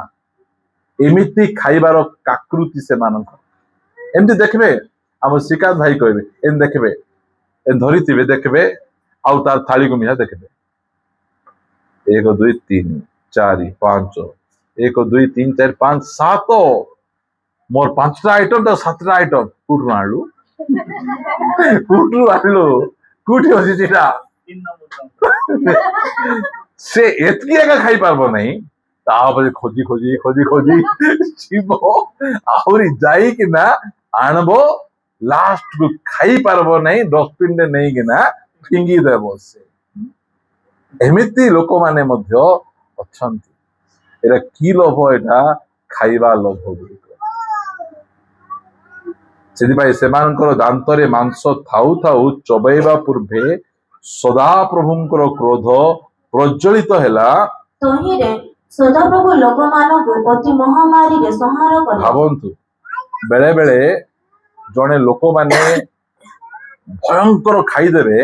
एमिति खाइबार काकृति से मानकर एमती देखबे हम श्रीकांत भाई कहबे एन देखबे एन धरिथिबे देखबे आउ तार थाली को मिहा देखबे 1 2 3 4 5 1 2 3 4 5 7 मोर 5टा आइटम तो 7टा आइटम कुटु आलू कुटी अछि जेटा से एतकी एका खाई पारबो नहीं तापर खोजी खोजी खोजी खोजी जीवो आहुरी जाई कि ना आणबो लास्ट को खाई पारबो नहीं डस्टबिन रे नहीं कि ना फिंगी देबो से एमिति लोक माने मध्य अछंती एरा की लोभ एटा खाइबा लोभ सेदिपाई सेमानकर दांतरे मांस थाउ थाउ चबैबा पूर्वे सदा प्रभुंकर क्रोध प्रज्वलित हैला तहिरे सदाप्रभु लोकमानकु अति महामारी रे संहार करे भावंतु बेले बेले जने लोक माने भयंकर खाइदेबे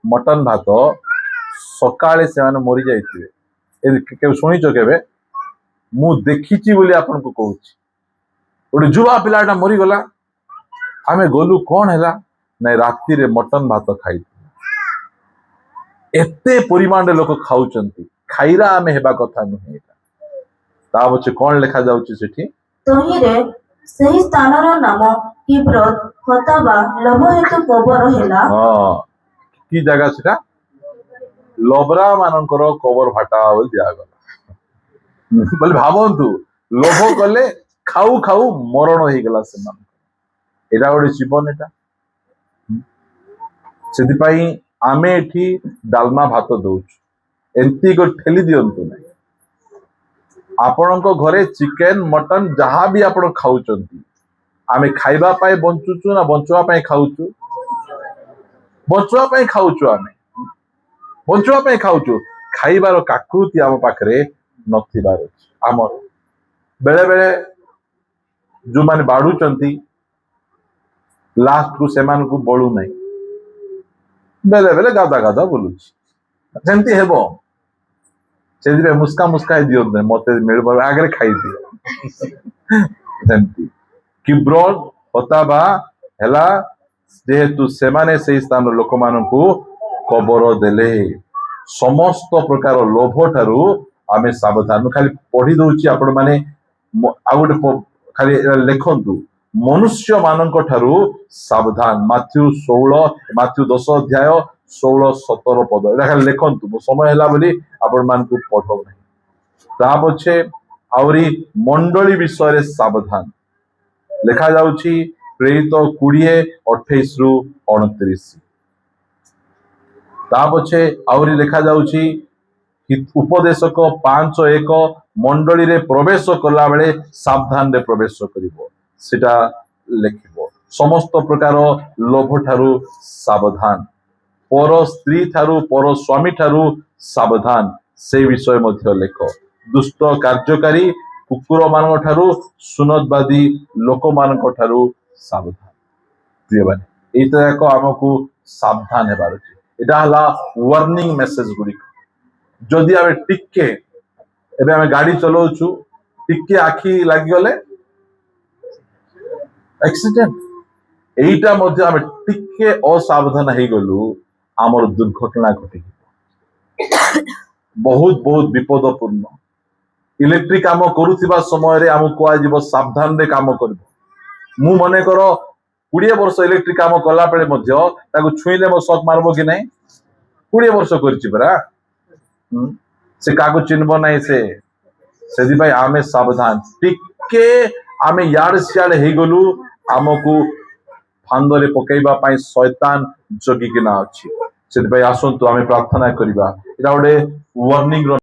मटन भात सकाळे से माने मरि जाइथिबे के सुनिचो केबे मु देखिची बोली आपन को कहूची ओडे जुवा पिलाटा मरि गला आमे गोलु कोन हैला नै रात्रि रे मटन भात खाइ एते परिमाण रे लोक खाउचंती खाइरा आमे हेबा कथा नुहे ता बचे कोन लेखा जाउची सेठी तहिरे सही स्थानर नाम किब्रोत हताबा लोभ हेतु कबर हैला हां की जगह सेटा लोबरा मानकर कबर भाटा बोल दिया गला बोल भावंतु लोभ कले खाऊ खाऊ मरण हो गला से एटा गोटे जीवन एटा सेति पाई आमे एठी डालमा भात दउछु एंती को ठेली दियंतु नहीं आपणको घरे चिकेन मटन जहाँ भी आपण खाउचंती आमे खाइबा पाए बंचुचु ना बंचवा पाए खाउचु बंचवा पाए खाउचु आमे बंचवा पाए खाउचु खाइबार काकृति आम पाखरे नथिबार अछि आमर बेले बेले जो माने बाढ़ुचंती लास्ट को सेमान को बळु नहीं बेले बेले गादा गादा बोलुछि सेमती हेबो से मुस्का मुस्का दियो मते मिलबो आगे खाई दियो सेमती किब्रोन हताबा हेला जेहेतु सेमाने से स्थान लोक मानकु कबर देले समस्त प्रकार लोभ ठारू आमे सावधान खाली पढ़ी दउची आपण माने आ गोटे खाली लेखंतु मनुष्य मानक ठारू सावधान माथ्यू 16 माथ्यू 10 अध्याय 16-17 पद एटा खाली लेखंतु समय हैला बोली आपण मानकु पढ़ो नहीं ता पछे आवरी मंडली विषय रे सावधान लेखा जाउची प्रेरित 20:28 रु 29 ता पछे आवरी लेखा जाउची उपदेशक 5:1 मंडली रे प्रवेश कला बेले सावधान रे प्रवेश करिवो सेटा लेखिबो समस्त प्रकार लोभ ठारू सावधान पर स्त्री ठारू पर स्वामी ठारू सावधान से विषय मध्य लेख दुष्ट कार्यकारी कुकुर मान ठारू सुनदवादी लोक मान ठारू सावधान प्रिय भाई एटा एक आमको सावधान हेबार अछि एटा हला वार्निंग मेसेज गुडी जदि आमे टिके एबे आमे गाड़ी चलाउछु टिके आखी लागि गले एक्सीडेंट एटा मध्य आमे टिके असावधान हेई गलु आमर दुर्घटना घटी बहुत बहुत विपदपूर्ण इलेक्ट्रिक काम करुवा समय रे आमको आजिब सावधान रे काम करबो मु मने कर 20 वर्ष इलेक्ट्रिक काम कला बेले मध्य ताको छुईले मो शॉक मारबो कि नहीं 20 वर्ष करछि परा से काको चिन्हबो नहीं से भाई आमे सावधान टिके आमे यार सियाड़ हे गलु आमको फांदरे पकेइबा पाई शैतान जगी किना अछि से भाई आसंतु आमे प्रार्थना करिबा एटा ओडे वार्निंग